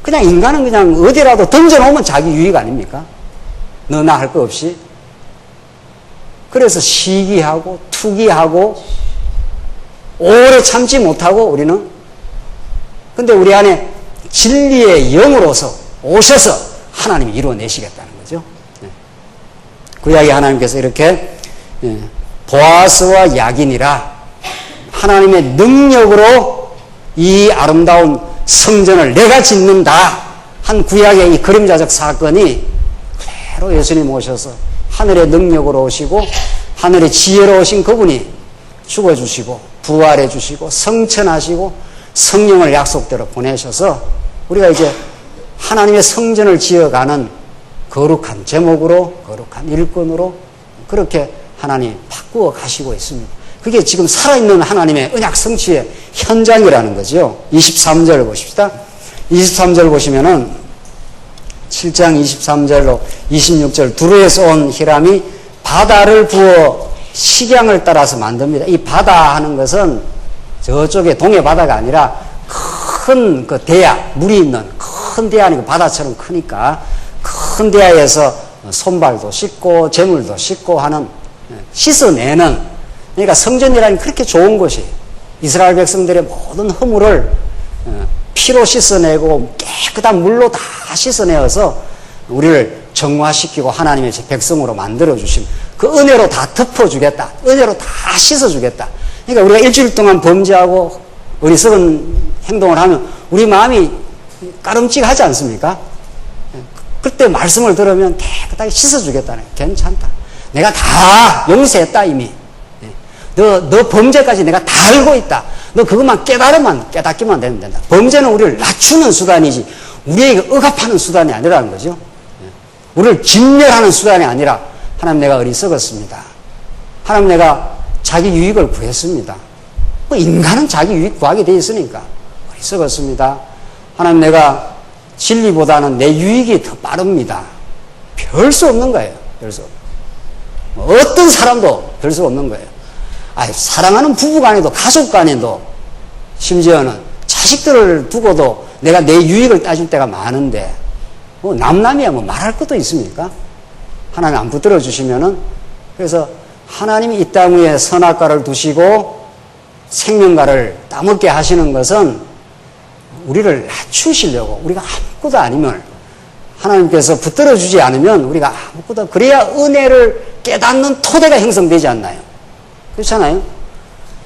그냥 인간은 그냥 어디라도 던져놓으면 자기 유익 아닙니까? 너나 할 거 없이. 그래서 시기하고 투기하고 오래 참지 못하고 우리는 근데 우리 안에 진리의 영으로서 오셔서 하나님이 이루어내시겠다는 거죠. 구약의 하나님께서 이렇게 보아스와 야긴이라 하나님의 능력으로 이 아름다운 성전을 내가 짓는다 한 구약의 이 그림자적 사건이 그대로 예수님 오셔서 하늘의 능력으로 오시고 하늘의 지혜로 오신 그분이 죽어주시고 부활해 주시고 성천하시고 성령을 약속대로 보내셔서 우리가 이제 하나님의 성전을 지어가는 거룩한 제목으로 거룩한 일꾼으로 그렇게 하나님 바꾸어 가시고 있습니다. 그게 지금 살아있는 하나님의 언약 성취의 현장이라는 거죠. 23절 보십시다. 23절 보시면은 7장 23절로 26절 두루에서 온 히람이 바다를 부어 식양을 따라서 만듭니다. 이 바다 하는 것은 저쪽에 동해 바다가 아니라 큰 그 대야, 물이 있는 큰 대야 아니고 바다처럼 크니까 큰 대야에서 손발도 씻고 재물도 씻고 하는 씻어내는 그러니까 성전이라는 그렇게 좋은 곳이에요. 이스라엘 백성들의 모든 허물을 피로 씻어내고 깨끗한 물로 다 씻어내어서 우리를 정화시키고 하나님의 백성으로 만들어주신 그 은혜로 다 덮어주겠다. 은혜로 다 씻어주겠다. 그러니까 우리가 일주일 동안 범죄하고 어리석은 행동을 하면 우리 마음이 까름직하지 않습니까? 그때 말씀을 들으면 깨끗하게 씻어주겠다네. 괜찮다. 내가 다 용서했다 이미. 너 범죄까지 내가 다 알고 있다. 너 그것만 깨닫기만 되면 된다. 범죄는 우리를 낮추는 수단이지 우리에게 억압하는 수단이 아니라는 거죠. 우리를 진멸하는 수단이 아니라 하나님 내가 어리석었습니다. 하나님 내가 자기 유익을 구했습니다. 인간은 자기 유익 구하게 돼 있으니까 어리석었습니다. 하나님 내가 진리보다는 내 유익이 더 빠릅니다. 별 수 없는 거예요. 별 수 없는. 어떤 사람도 별 수 없는 거예요. 사랑하는 부부간에도 가족간에도 심지어는 자식들을 두고도 내가 내 유익을 따질 때가 많은데 남남이야 말할 것도 있습니까? 하나님 안 붙들어 주시면은. 그래서 하나님이 이 땅 위에 선악과를 두시고 생명과를 따먹게 하시는 것은 우리를 낮추시려고, 우리가 아무것도 아니면 하나님께서 붙들어 주지 않으면 우리가 아무것도, 그래야 은혜를 깨닫는 토대가 형성되지 않나요? 그렇잖아요?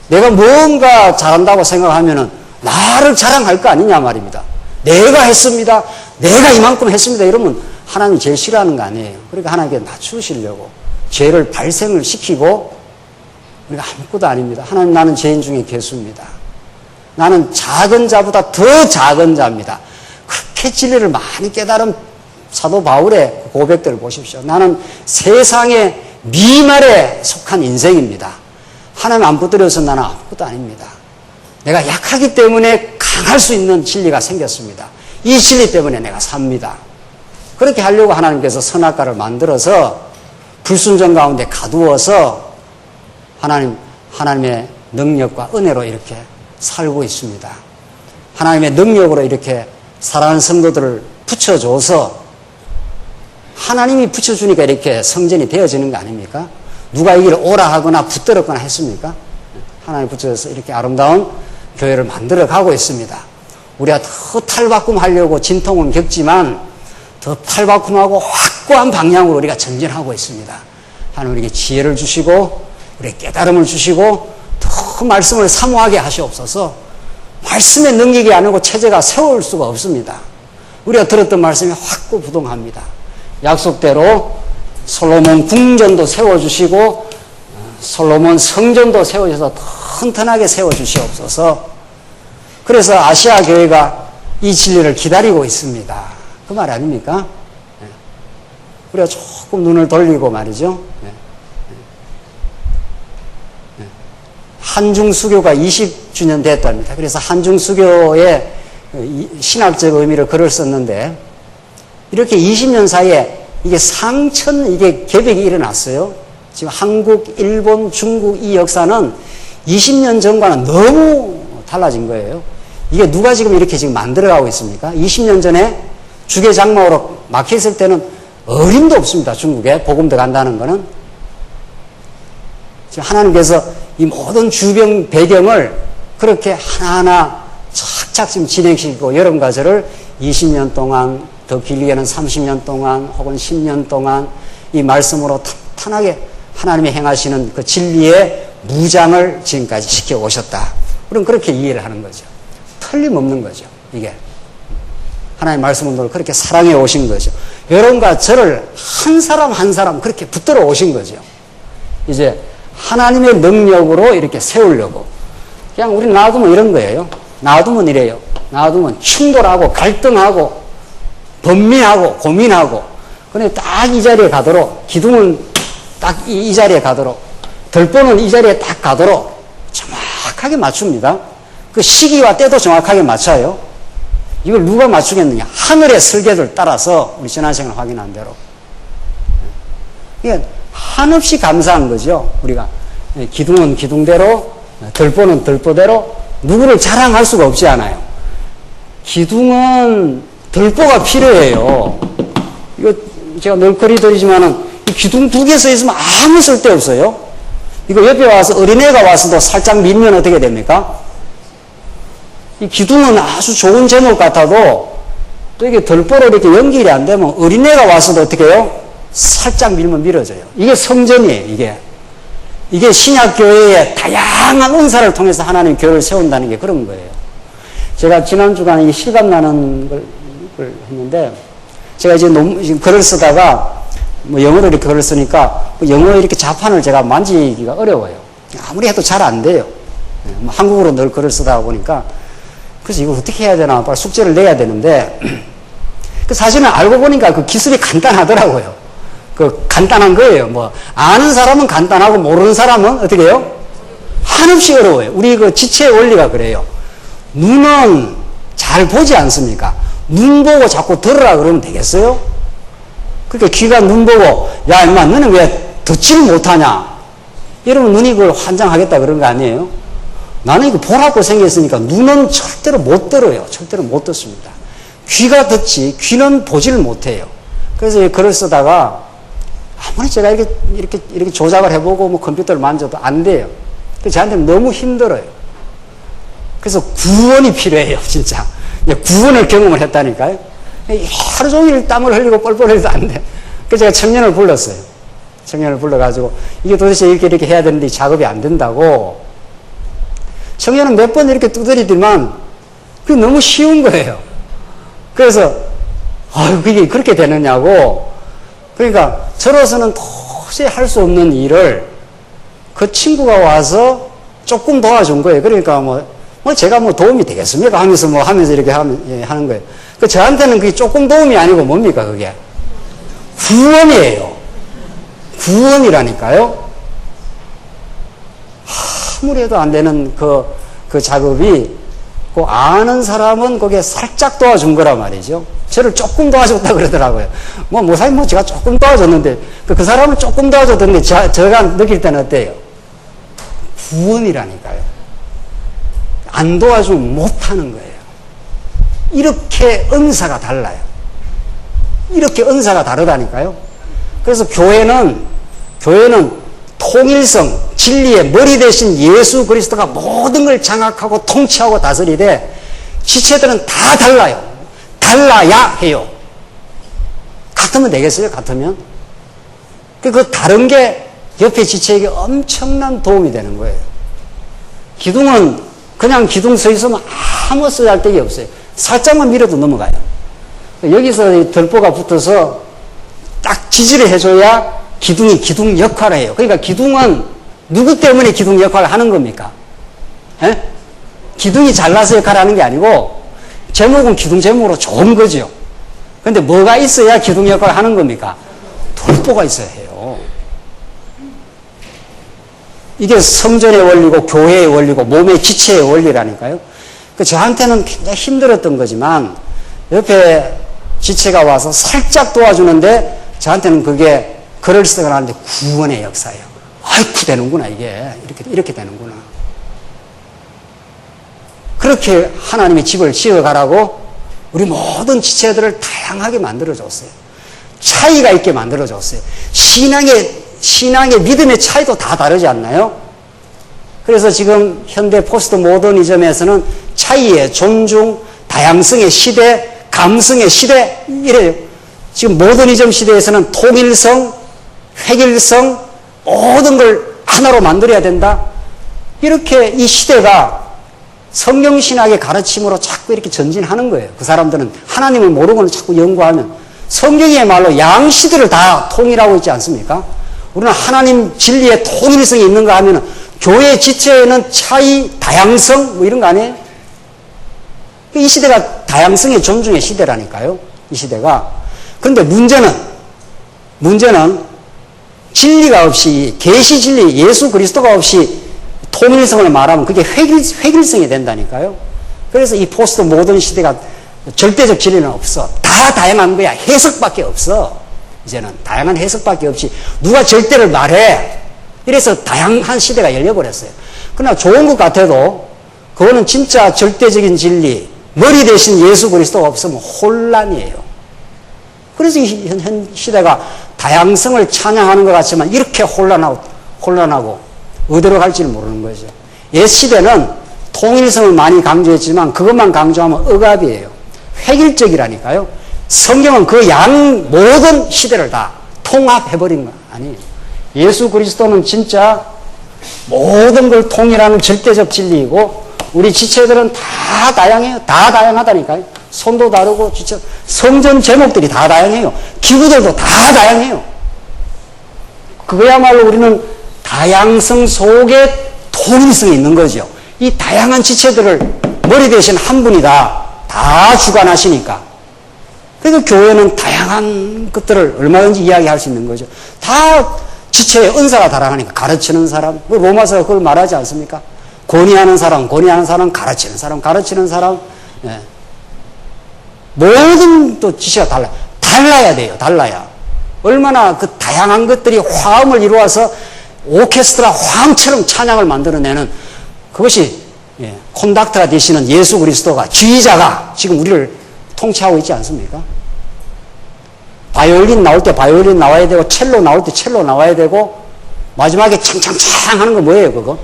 내가 뭔가 잘한다고 생각하면은 나를 자랑할 거 아니냐 말입니다. 내가 했습니다. 내가 이만큼 했습니다. 이러면 하나님이 제일 싫어하는 거 아니에요. 그러니까 하나님께 낮추시려고 죄를 발생을 시키고, 우리가 아무것도 아닙니다. 하나님, 나는 죄인 중에 괴수입니다. 나는 작은 자보다 더 작은 자입니다. 그렇게 진리를 많이 깨달은 사도 바울의 고백들을 보십시오. 나는 세상의 미말에 속한 인생입니다. 하나님 안 붙들여서 나는 아무것도 아닙니다. 내가 약하기 때문에 강할 수 있는 진리가 생겼습니다. 이 진리 때문에 내가 삽니다. 그렇게 하려고 하나님께서 선악과를 만들어서 불순종 가운데 가두어서 하나님의 능력과 은혜로 이렇게 살고 있습니다. 하나님의 능력으로 이렇게 사랑하는 성도들을 붙여줘서 하나님이 붙여주니까 이렇게 성전이 되어지는 거 아닙니까? 누가 이 길을 오라 하거나 붙들었거나 했습니까? 하나님 붙여서 이렇게 아름다운 교회를 만들어 가고 있습니다. 우리가 더 탈바꿈하려고 진통은 겪지만 더 탈바꿈하고 확고한 방향으로 우리가 전진하고 있습니다. 하나님 우리에게 지혜를 주시고 우리에게 깨달음을 주시고 더 말씀을 사모하게 하시옵소서. 말씀의 능력이 아니고 체제가 세울 수가 없습니다. 우리가 들었던 말씀이 확고부동합니다. 약속대로 솔로몬 궁전도 세워주시고 솔로몬 성전도 세워주셔서 튼튼하게 세워주시옵소서. 그래서 아시아 교회가 이 진리를 기다리고 있습니다. 그 말 아닙니까? 우리가 조금 눈을 돌리고 말이죠. 한중수교가 20주년 됐답니다. 그래서 한중수교의 신학적 의미를 글을 썼는데, 이렇게 20년 사이에 이게 이게 개벽이 일어났어요. 지금 한국, 일본, 중국 이 역사는 20년 전과는 너무 달라진 거예요. 이게 누가 지금 이렇게 지금 만들어가고 있습니까? 20년 전에 주계장막으로 막혀있을 때는 어림도 없습니다. 중국에 복음도 간다는 거는. 지금 하나님께서 이 모든 주변 배경을 그렇게 하나하나 착착 지금 진행시키고 여름가절을 20년 동안, 더 길게는 30년 동안 혹은 10년 동안 이 말씀으로 탄탄하게 하나님이 행하시는 그 진리의 무장을 지금까지 시켜오셨다. 우리는 그렇게 이해를 하는 거죠. 틀림없는 거죠. 이게 하나님의 말씀을 그렇게 사랑해 오신 거죠. 여러분과 저를 한 사람 한 사람 그렇게 붙들어 오신 거죠. 이제 하나님의 능력으로 이렇게 세우려고. 그냥 우리 놔두면 이런 거예요. 놔두면 이래요. 놔두면 충돌하고 갈등하고 번민하고 고민하고. 그런데 딱 이 자리에 가도록, 기둥은 딱 이 자리에 가도록, 들보는 이 자리에 딱 가도록 정확하게 맞춥니다. 그 시기와 때도 정확하게 맞춰요. 이걸 누가 맞추겠느냐? 하늘의 설계를 따라서 우리 지난 시간에 확인한 대로. 이게 한없이 감사한 거죠. 우리가 기둥은 기둥대로, 들보는 들보대로 누구를 자랑할 수가 없지 않아요. 기둥은 들보가 필요해요. 이거 제가 널커리 드리지만은 이 기둥 두 개 서 있으면 아무 쓸데 없어요. 이거 옆에 와서 어린애가 와서도 살짝 밀면 어떻게 됩니까? 이 기둥은 아주 좋은 제목 같아도 또 이게 들보로 이렇게 연결이 안 되면 어린애가 와서도 어떻게 해요? 살짝 밀면 밀어져요. 이게 성전이에요, 이게 신약교회의 다양한 은사를 통해서 하나님 교회를 세운다는 게 그런 거예요. 제가 지난 주간에 실감나는 걸 했는데, 제가 이제 지금 글을 쓰다가, 영어로 이렇게 글을 쓰니까, 영어 이렇게 자판을 제가 만지기가 어려워요. 아무리 해도 잘 안 돼요. 한국어로 늘 글을 쓰다 보니까, 그래서 이걸 어떻게 해야 되나, 빨리 숙제를 내야 되는데, 그 사실은 알고 보니까 그 기술이 간단하더라고요. 그 간단한 거예요. 뭐 아는 사람은 간단하고 모르는 사람은 어떻게 해요? 한없이 어려워요. 우리 그 지체의 원리가 그래요. 눈은 잘 보지 않습니까? 눈 보고 자꾸 들으라 그러면 되겠어요? 그러니까 귀가 눈 보고 야 임마 너는 왜 듣지를 못하냐? 이러면 눈이 그걸 환장하겠다 그런 거 아니에요? 나는 이거 보라고 생겼으니까 눈은 절대로 못 들어요. 절대로 못 듣습니다. 귀가 듣지 귀는 보지를 못해요. 그래서 글을 쓰다가 아무리 제가 이렇게 조작을 해보고 뭐 컴퓨터를 만져도 안 돼요. 그래서 저한테는 너무 힘들어요. 그래서 구원이 필요해요, 진짜. 구원을 경험을 했다니까요. 하루 종일 땀을 흘리고 뻘뻘 흘려도 안 돼. 그래서 제가 청년을 불렀어요. 청년을 불러가지고 이게 도대체 이렇게 해야 되는데 작업이 안 된다고. 청년은 몇 번 이렇게 두드리더만 그게 너무 쉬운 거예요. 그래서 그게 그렇게 되느냐고. 그러니까 저로서는 도저히 할 수 없는 일을 그 친구가 와서 조금 도와준 거예요. 그러니까 뭐 제가 뭐 도움이 되겠습니까? 하면서 이렇게 하는 거예요. 그 저한테는 그게 조금 도움이 아니고 뭡니까, 그게? 구원이에요. 구원이라니까요. 아무리 해도 안 되는 그 작업이 그 아는 사람은 거기에 살짝 도와준 거란 말이죠. 저를 조금 도와줬다 그러더라고요. 모사님 제가 조금 도와줬는데, 그 사람은 조금 도와줬던데, 제가 느낄 때는 어때요? 구원이라니까요. 안 도와주면 못하는 거예요. 이렇게 은사가 달라요. 이렇게 은사가 다르다니까요. 그래서 교회는 통일성, 진리의 머리 대신 예수 그리스도가 모든 걸 장악하고 통치하고 다스리되 지체들은 다 달라요. 달라야 해요. 같으면 되겠어요? 같으면? 그 다른 게 옆에 지체에게 엄청난 도움이 되는 거예요. 기둥은 그냥 기둥 서 있으면 아무 쓰잘데기 없어요. 살짝만 밀어도 넘어가요. 여기서 덜보가 붙어서 딱 지지를 해줘야 기둥이 기둥 역할을 해요. 그러니까 기둥은 누구 때문에 기둥 역할을 하는 겁니까? 에? 기둥이 잘나서 역할을 하는 게 아니고 제목은 기둥 제목으로 좋은 거죠. 근데 뭐가 있어야 기둥 역할을 하는 겁니까? 돌보가 있어야 해요. 이게 성전의 원리고 교회의 원리고 몸의 지체의 원리라니까요. 저한테는 굉장히 힘들었던 거지만 옆에 지체가 와서 살짝 도와주는데 저한테는 그게 글을 쓰거나 하는데 구원의 역사예요. 아이쿠 되는구나 이게 이렇게 되는구나. 그렇게 하나님의 집을 지어가라고 우리 모든 지체들을 다양하게 만들어줬어요. 차이가 있게 만들어줬어요. 신앙의 믿음의 차이도 다 다르지 않나요? 그래서 지금 현대 포스트 모더니즘에서는 차이의 존중, 다양성의 시대, 감성의 시대 이래요. 지금 모더니즘 시대에서는 통일성, 획일성 모든 걸 하나로 만들어야 된다. 이렇게 이 시대가 성경신학의 가르침으로 자꾸 이렇게 전진하는 거예요. 그 사람들은 하나님을 모르고는 자꾸 연구하면 성경이야말로 양시대를 다 통일하고 있지 않습니까? 우리는 하나님 진리의 통일성이 있는가 하면 교회 지체에는 차이, 다양성 뭐 이런 거 아니에요? 이 시대가 다양성의 존중의 시대라니까요. 이 시대가. 그런데 문제는 진리가 없이 계시 진리 예수 그리스도가 없이 통일성을 말하면 그게 획일성이 된다니까요. 그래서 이 포스트 모던 시대가 절대적 진리는 없어. 다 다양한 거야. 해석밖에 없어. 이제는 다양한 해석밖에 없이 누가 절대를 말해. 이래서 다양한 시대가 열려버렸어요. 그러나 좋은 것 같아도 그거는 진짜 절대적인 진리 머리 대신 예수 그리스도가 없으면 혼란이에요. 그래서 현 시대가 다양성을 찬양하는 것 같지만 이렇게 혼란하고 어디로 갈지를 모르는 거죠. 옛 시대는 통일성을 많이 강조했지만 그것만 강조하면 억압이에요. 획일적이라니까요. 성경은 그 모든 시대를 다 통합해버린 거 아니에요. 예수 그리스도는 진짜 모든 걸 통일하는 절대적 진리이고 우리 지체들은 다 다양해요. 다 다양하다니까요. 손도 다르고 지체, 성전 제목들이 다 다양해요. 기구들도 다 다양해요. 그거야말로 우리는 다양성 속에 통일성이 있는 거죠. 이 다양한 지체들을 머리 대신 한 분이 다 주관하시니까 그래서 교회는 다양한 것들을 얼마든지 이야기할 수 있는 거죠. 다 지체의 은사가 다양하니까 가르치는 사람, 로마서가 그걸 말하지 않습니까? 권위하는 사람, 가르치는 사람, 예. 모든 또 지체가 달라야 돼요. 달라야. 얼마나 그 다양한 것들이 화음을 이루어서 오케스트라 화음처럼 찬양을 만들어내는 그것이 콘닥터가 되시는 예수 그리스도가 지휘자가 지금 우리를 통치하고 있지 않습니까? 바이올린 나올 때 바이올린 나와야 되고 첼로 나올 때 첼로 나와야 되고 마지막에 창창창 하는 거 뭐예요 그거?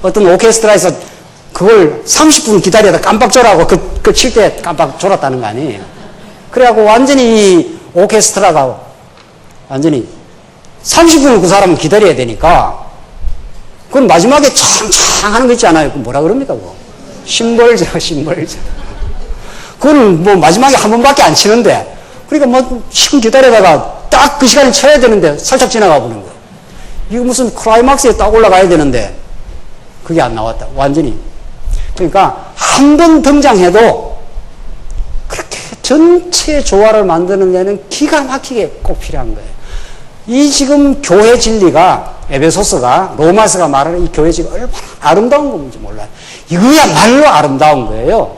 어떤 오케스트라에서 그걸 30분 기다려다 깜빡 졸라고 그 칠 때 깜빡 졸았다는 거 아니에요? 그래갖고 완전히 이 오케스트라가 완전히 30분을 그 사람은 기다려야 되니까 그건 마지막에 창창 하는 거 있지 않아요? 뭐라 그럽니까 그거? 심벌죠. 그거는 뭐 마지막에 한 번밖에 안 치는데 그러니까 뭐 시간 기다리다가 딱 그 시간에 쳐야 되는데 살짝 지나가 보는 거예요. 이거 무슨 클라이막스에 딱 올라가야 되는데 그게 안 나왔다. 완전히. 그러니까 한 번 등장해도 그렇게 전체 조화를 만드는 데는 기가 막히게 꼭 필요한 거예요. 이 지금 교회 진리가 에베소서가 로마서가 말하는 이 교회 진리가 얼마나 아름다운 건지 몰라요. 이거야말로 아름다운 거예요.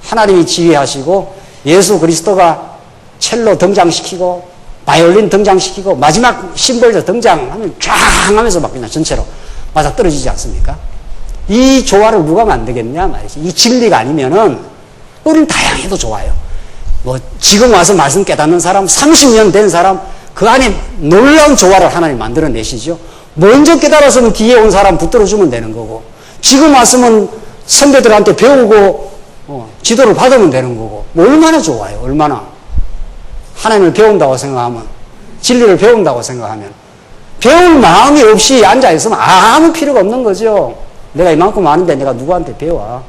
하나님이 지휘하시고 예수 그리스도가 첼로 등장시키고 바이올린 등장시키고 마지막 심벌도 등장하면 쫙 하면서 막 그냥 전체로 맞아 떨어지지 않습니까? 이 조화를 누가 만들겠냐 말이지. 이 진리가 아니면은 우리는 다양해도 좋아요. 뭐 지금 와서 말씀 깨닫는 사람 30년 된 사람 그 안에 놀라운 조화를 하나님 만들어내시죠. 먼저 깨달았으면 뒤에 온 사람 붙들어주면 되는 거고 지금 왔으면 선배들한테 배우고 지도를 받으면 되는 거고 뭐 얼마나 좋아요. 얼마나 하나님을 배운다고 생각하면 진리를 배운다고 생각하면 배울 마음이 없이 앉아있으면 아무 필요가 없는 거죠. 내가 이만큼 아는데 내가 누구한테 배워.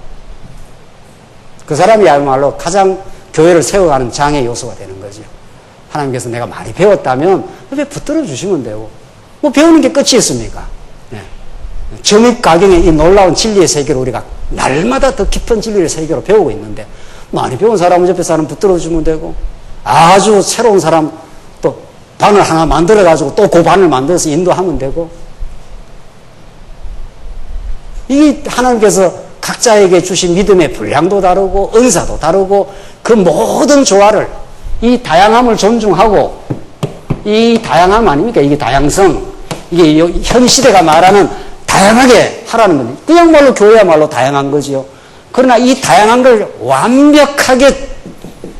그 사람이야말로 가장 교회를 세워가는 장애 요소가 되는 거죠. 하나님께서 내가 많이 배웠다면 왜 붙들어 주시면 되고 뭐 배우는 게 끝이 있습니까? 점입가경의 이 놀라운 진리의 세계를 우리가 날마다 더 깊은 진리의 세계로 배우고 있는데 많이 배운 사람은 옆에 사람 붙들어 주면 되고 아주 새로운 사람 또 반을 하나 만들어 가지고 또 그 반을 만들어서 인도하면 되고 이 하나님께서 각자에게 주신 믿음의 분량도 다르고 은사도 다르고 그 모든 조화를 이 다양함을 존중하고 이 다양함 아닙니까? 이게 다양성 이게 현 시대가 말하는 다양하게 하라는 겁니다. 그야말로 교회야말로 다양한 거지요. 그러나 이 다양한 걸 완벽하게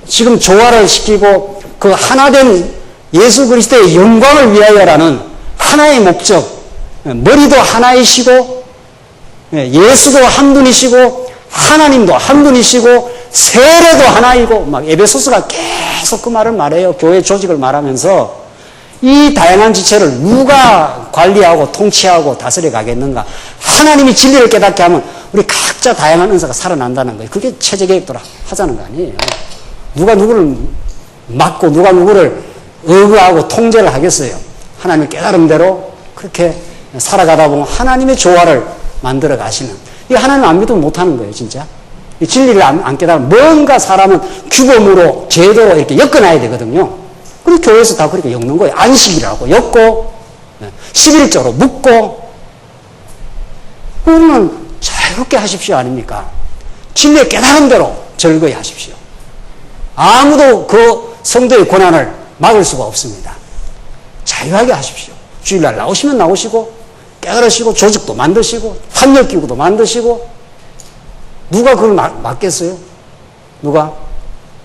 지금 조화를 시키고 그 하나된 예수 그리스도의 영광을 위하여라는 하나의 목적 머리도 하나이시고 예수도 한 분이시고 하나님도 한 분이시고 세례도 하나이고 막 에베소서가 계속 그 말을 말해요. 교회 조직을 말하면서 이 다양한 지체를 누가 관리하고 통치하고 다스려 가겠는가. 하나님이 진리를 깨닫게 하면 우리 각자 다양한 은사가 살아난다는 거예요. 그게 체제계획도 하자는 거 아니에요. 누가 누구를 맡고 누가 누구를 의거하고 통제를 하겠어요. 하나님의 깨달음대로 그렇게 살아가다 보면 하나님의 조화를 만들어 가시는. 이 하나님 안 믿으면 못하는 거예요, 진짜. 이 진리를 안 깨달으면 뭔가 사람은 규범으로 제도로 이렇게 엮어놔야 되거든요. 그리고 교회에서 다 그렇게 엮는 거예요. 안식이라고 엮고 11조로 묶고 그러면 자유롭게 하십시오 아닙니까? 진리의 깨달음대로 즐거이 하십시오. 아무도 그 성도의 권한을 막을 수가 없습니다. 자유하게 하십시오. 주일날 나오시면 나오시고 깨달으시고 조직도 만드시고 협력기구도 만드시고 누가 그걸 막겠어요? 누가?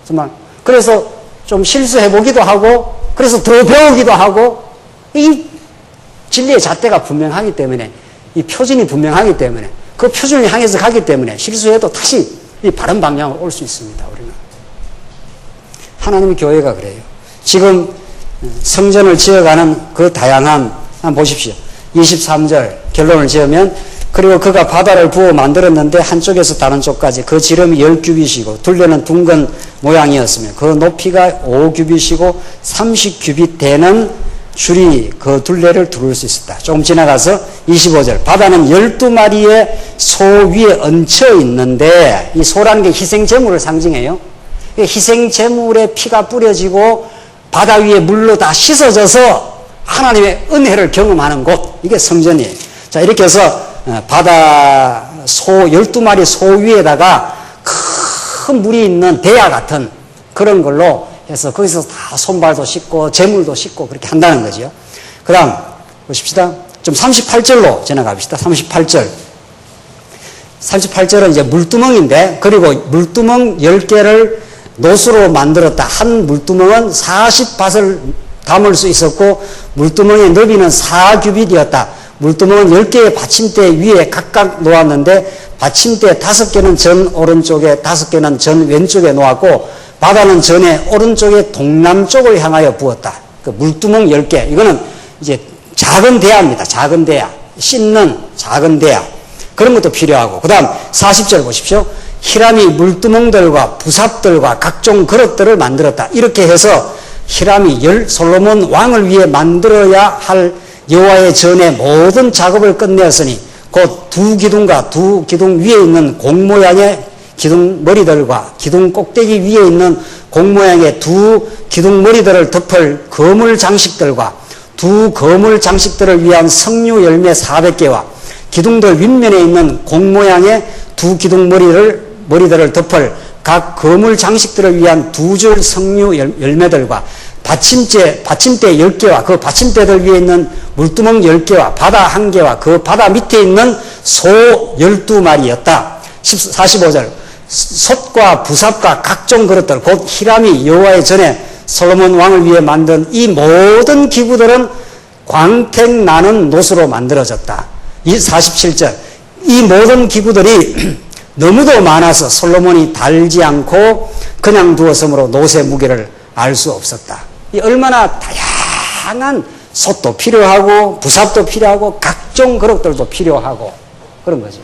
정말 그래서 좀 실수해보기도 하고 그래서 더 배우기도 하고 이 진리의 잣대가 분명하기 때문에 이 표준이 분명하기 때문에 그 표준을 향해서 가기 때문에 실수해도 다시 이 바른 방향으로 올 수 있습니다. 우리는 하나님의 교회가 그래요. 지금 성전을 지어가는 그 다양한 한번 보십시오. 23절 결론을 지으면 그리고 그가 바다를 부어 만들었는데 한쪽에서 다른 쪽까지 그 지름이 10규빗이고 둘레는 둥근 모양이었으며 그 높이가 5규빗이고 30규빗 되는 줄이 그 둘레를 두를 수 있었다. 조금 지나가서 25절 바다는 12마리의 소 위에 얹혀 있는데 이 소라는 게 희생제물을 상징해요. 희생 제물에 피가 뿌려지고 바다 위에 물로 다 씻어져서 하나님의 은혜를 경험하는 곳, 이게 성전이에요. 자, 이렇게 해서 바다 소 12마리 소 위에다가 큰 물이 있는 대야 같은 그런 걸로 해서 거기서 다 손발도 씻고 제물도 씻고 그렇게 한다는 거죠. 그 다음 보십시다. 좀 38절로 지나갑시다. 38절. 38절은 이제 물두멍인데, 그리고 물두멍 10개를 노수로 만들었다. 한 물두멍은 40밭을 담을 수 있었고 물두멍의 너비는 4규빗이었다. 물두멍은 10개의 받침대 위에 각각 놓았는데 받침대 5개는 전 오른쪽에 5개는 전 왼쪽에 놓았고 바다는 전에 오른쪽에 동남쪽을 향하여 부었다. 그 물두멍 10개. 이거는 이제 작은 대야입니다. 작은 대야. 씻는 작은 대야. 그런 것도 필요하고. 그 다음 40절 보십시오. 히람이 물두멍들과 부삽들과 각종 그릇들을 만들었다. 이렇게 해서 히람이 솔로몬 왕을 위해 만들어야 할 여호와의 전의 모든 작업을 끝내었으니 곧 두 기둥과 두 기둥 위에 있는 공 모양의 기둥 머리들과 기둥 꼭대기 위에 있는 공 모양의 두 기둥 머리들을 덮을 거물 장식들과 두 거물 장식들을 위한 석류 열매 400개와 기둥들 윗면에 있는 공 모양의 두 기둥 머리들을 덮을 각 거물 장식들을 위한 두 줄 석류 열매들과 받침대 10개와 그 받침대들 위에 있는 물두멍 10개와 바다 1개와 그 바다 밑에 있는 소 12마리였다. 45절. 솥과 부삽과 각종 그릇들 곧 히람이 여호와의 전에 솔로몬 왕을 위해 만든 이 모든 기구들은 광택 나는 노수로 만들어졌다. 이 47절. 이 모든 기구들이 너무도 많아서 솔로몬이 달지 않고 그냥 두었으므로 노새 무게를 알 수 없었다. 이 얼마나 다양한 솥도 필요하고 부삽도 필요하고 각종 그릇들도 필요하고 그런 거죠.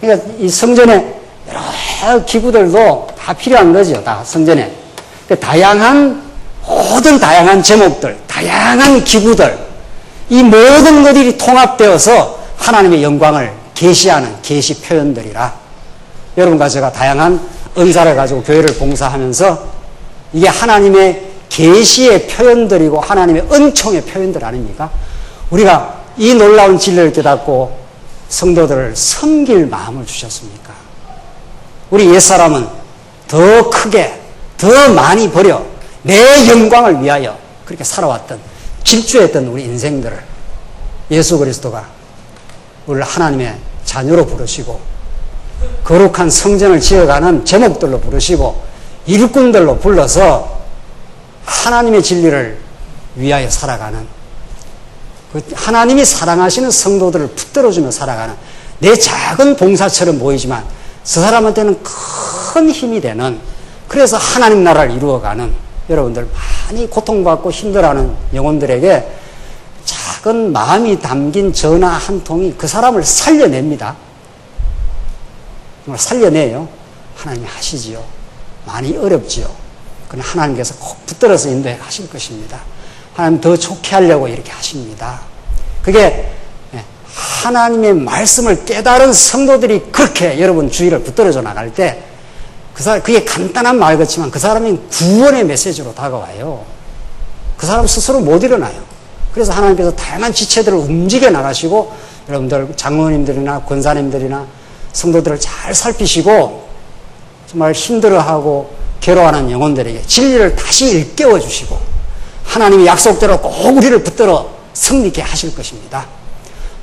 그러니까 이 성전에 여러 기구들도 다 필요한 거죠. 다 성전에. 모든 다양한 제목들, 다양한 기구들, 이 모든 것들이 통합되어서 하나님의 영광을 계시하는 계시 표현들이라. 여러분과 제가 다양한 은사를 가지고 교회를 봉사하면서 이게 하나님의 계시의 표현들이고 하나님의 은총의 표현들 아닙니까? 우리가 이 놀라운 진리를 깨닫고 성도들을 섬길 마음을 주셨습니까? 우리 옛사람은 더 크게 더 많이 버려 내 영광을 위하여 그렇게 살아왔던 질주했던 우리 인생들을 예수 그리스도가 우리를 하나님의 자녀로 부르시고 거룩한 성전을 지어가는 제목들로 부르시고 일꾼들로 불러서 하나님의 진리를 위하여 살아가는 하나님이 사랑하시는 성도들을 붙들어주며 살아가는 내 작은 봉사처럼 보이지만 저 사람한테는 큰 힘이 되는, 그래서 하나님 나라를 이루어가는 여러분들 많이 고통받고 힘들어하는 영혼들에게 작은 마음이 담긴 전화 한 통이 그 사람을 살려냅니다. 정말 살려내요. 하나님이 하시지요. 많이 어렵지요. 그러나 하나님께서 꼭 붙들어서 인도하실 것입니다. 하나님 더 좋게 하려고 이렇게 하십니다. 그게 하나님의 말씀을 깨달은 성도들이 그렇게 여러분 주위를 붙들어져 나갈 때 그게 간단한 말 같지만 그 사람이 구원의 메시지로 다가와요. 그 사람 스스로 못 일어나요. 그래서 하나님께서 다양한 지체들을 움직여 나가시고 여러분들 장로님들이나 권사님들이나 성도들을 잘 살피시고 정말 힘들어하고 괴로워하는 영혼들에게 진리를 다시 일깨워 주시고 하나님의 약속대로 꼭 우리를 붙들어 승리케 하실 것입니다.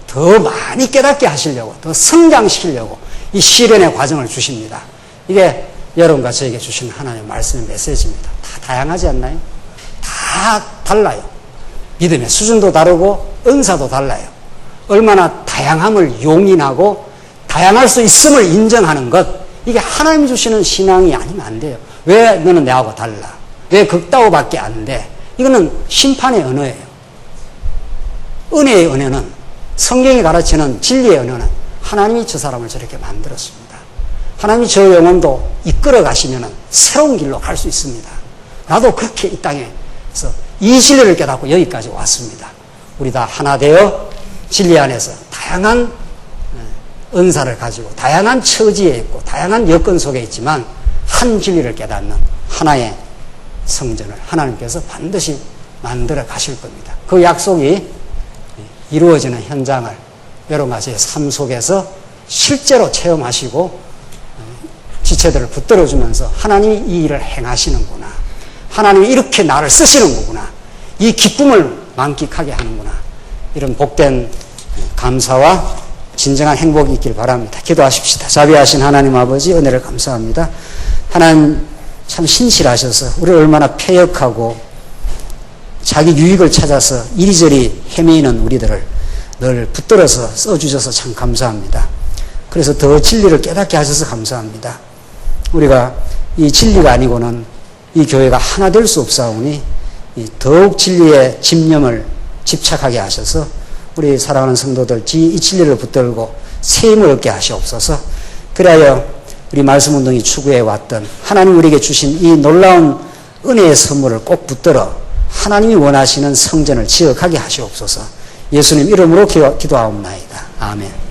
더 많이 깨닫게 하시려고, 더 성장시키려고 이 시련의 과정을 주십니다. 이게 여러분과 저에게 주신 하나님의 말씀의 메시지입니다. 다 다양하지 않나요? 다 달라요. 믿음의 수준도 다르고 은사도 달라요. 얼마나 다양함을 용인하고 다양할 수 있음을 인정하는 것, 이게 하나님 주시는 신앙이 아니면 안 돼요. 왜 너는 내하고 달라? 왜 극다고밖에 안 돼? 이거는 심판의 언어예요. 은혜의 은혜는, 성경이 가르치는 진리의 언어는 하나님이 저 사람을 저렇게 만들었습니다. 하나님이 저 영혼도 이끌어 가시면 새로운 길로 갈 수 있습니다. 나도 그렇게 이 땅에서 이 진리를 깨닫고 여기까지 왔습니다. 우리 다 하나 되어 진리 안에서 다양한 은사를 가지고 다양한 처지에 있고 다양한 여건 속에 있지만 한 진리를 깨닫는 하나의 성전을 하나님께서 반드시 만들어 가실 겁니다. 그 약속이 이루어지는 현장을 여러분 가지의 삶 속에서 실제로 체험하시고 지체들을 붙들어주면서 하나님이 이 일을 행하시는구나. 하나님이 이렇게 나를 쓰시는 거구나. 이 기쁨을 만끽하게 하는구나. 이런 복된 감사와 진정한 행복이 있길 바랍니다. 기도하십시다. 자비하신 하나님 아버지 은혜를 감사합니다. 하나님 참 신실하셔서 우리를 얼마나 패역하고 자기 유익을 찾아서 이리저리 헤매이는 우리들을 늘 붙들어서 써주셔서 참 감사합니다. 그래서 더 진리를 깨닫게 하셔서 감사합니다. 우리가 이 진리가 아니고는 이 교회가 하나 될 수 없사오니 더욱 진리의 집념을 집착하게 하셔서 우리 사랑하는 성도들 이 진리를 붙들고 세임을 얻게 하시옵소서. 그리하여 우리 말씀운동이 추구해 왔던 하나님 우리에게 주신 이 놀라운 은혜의 선물을 꼭 붙들어 하나님이 원하시는 성전을 지어가게 하시옵소서. 예수님 이름으로 기도하옵나이다. 아멘.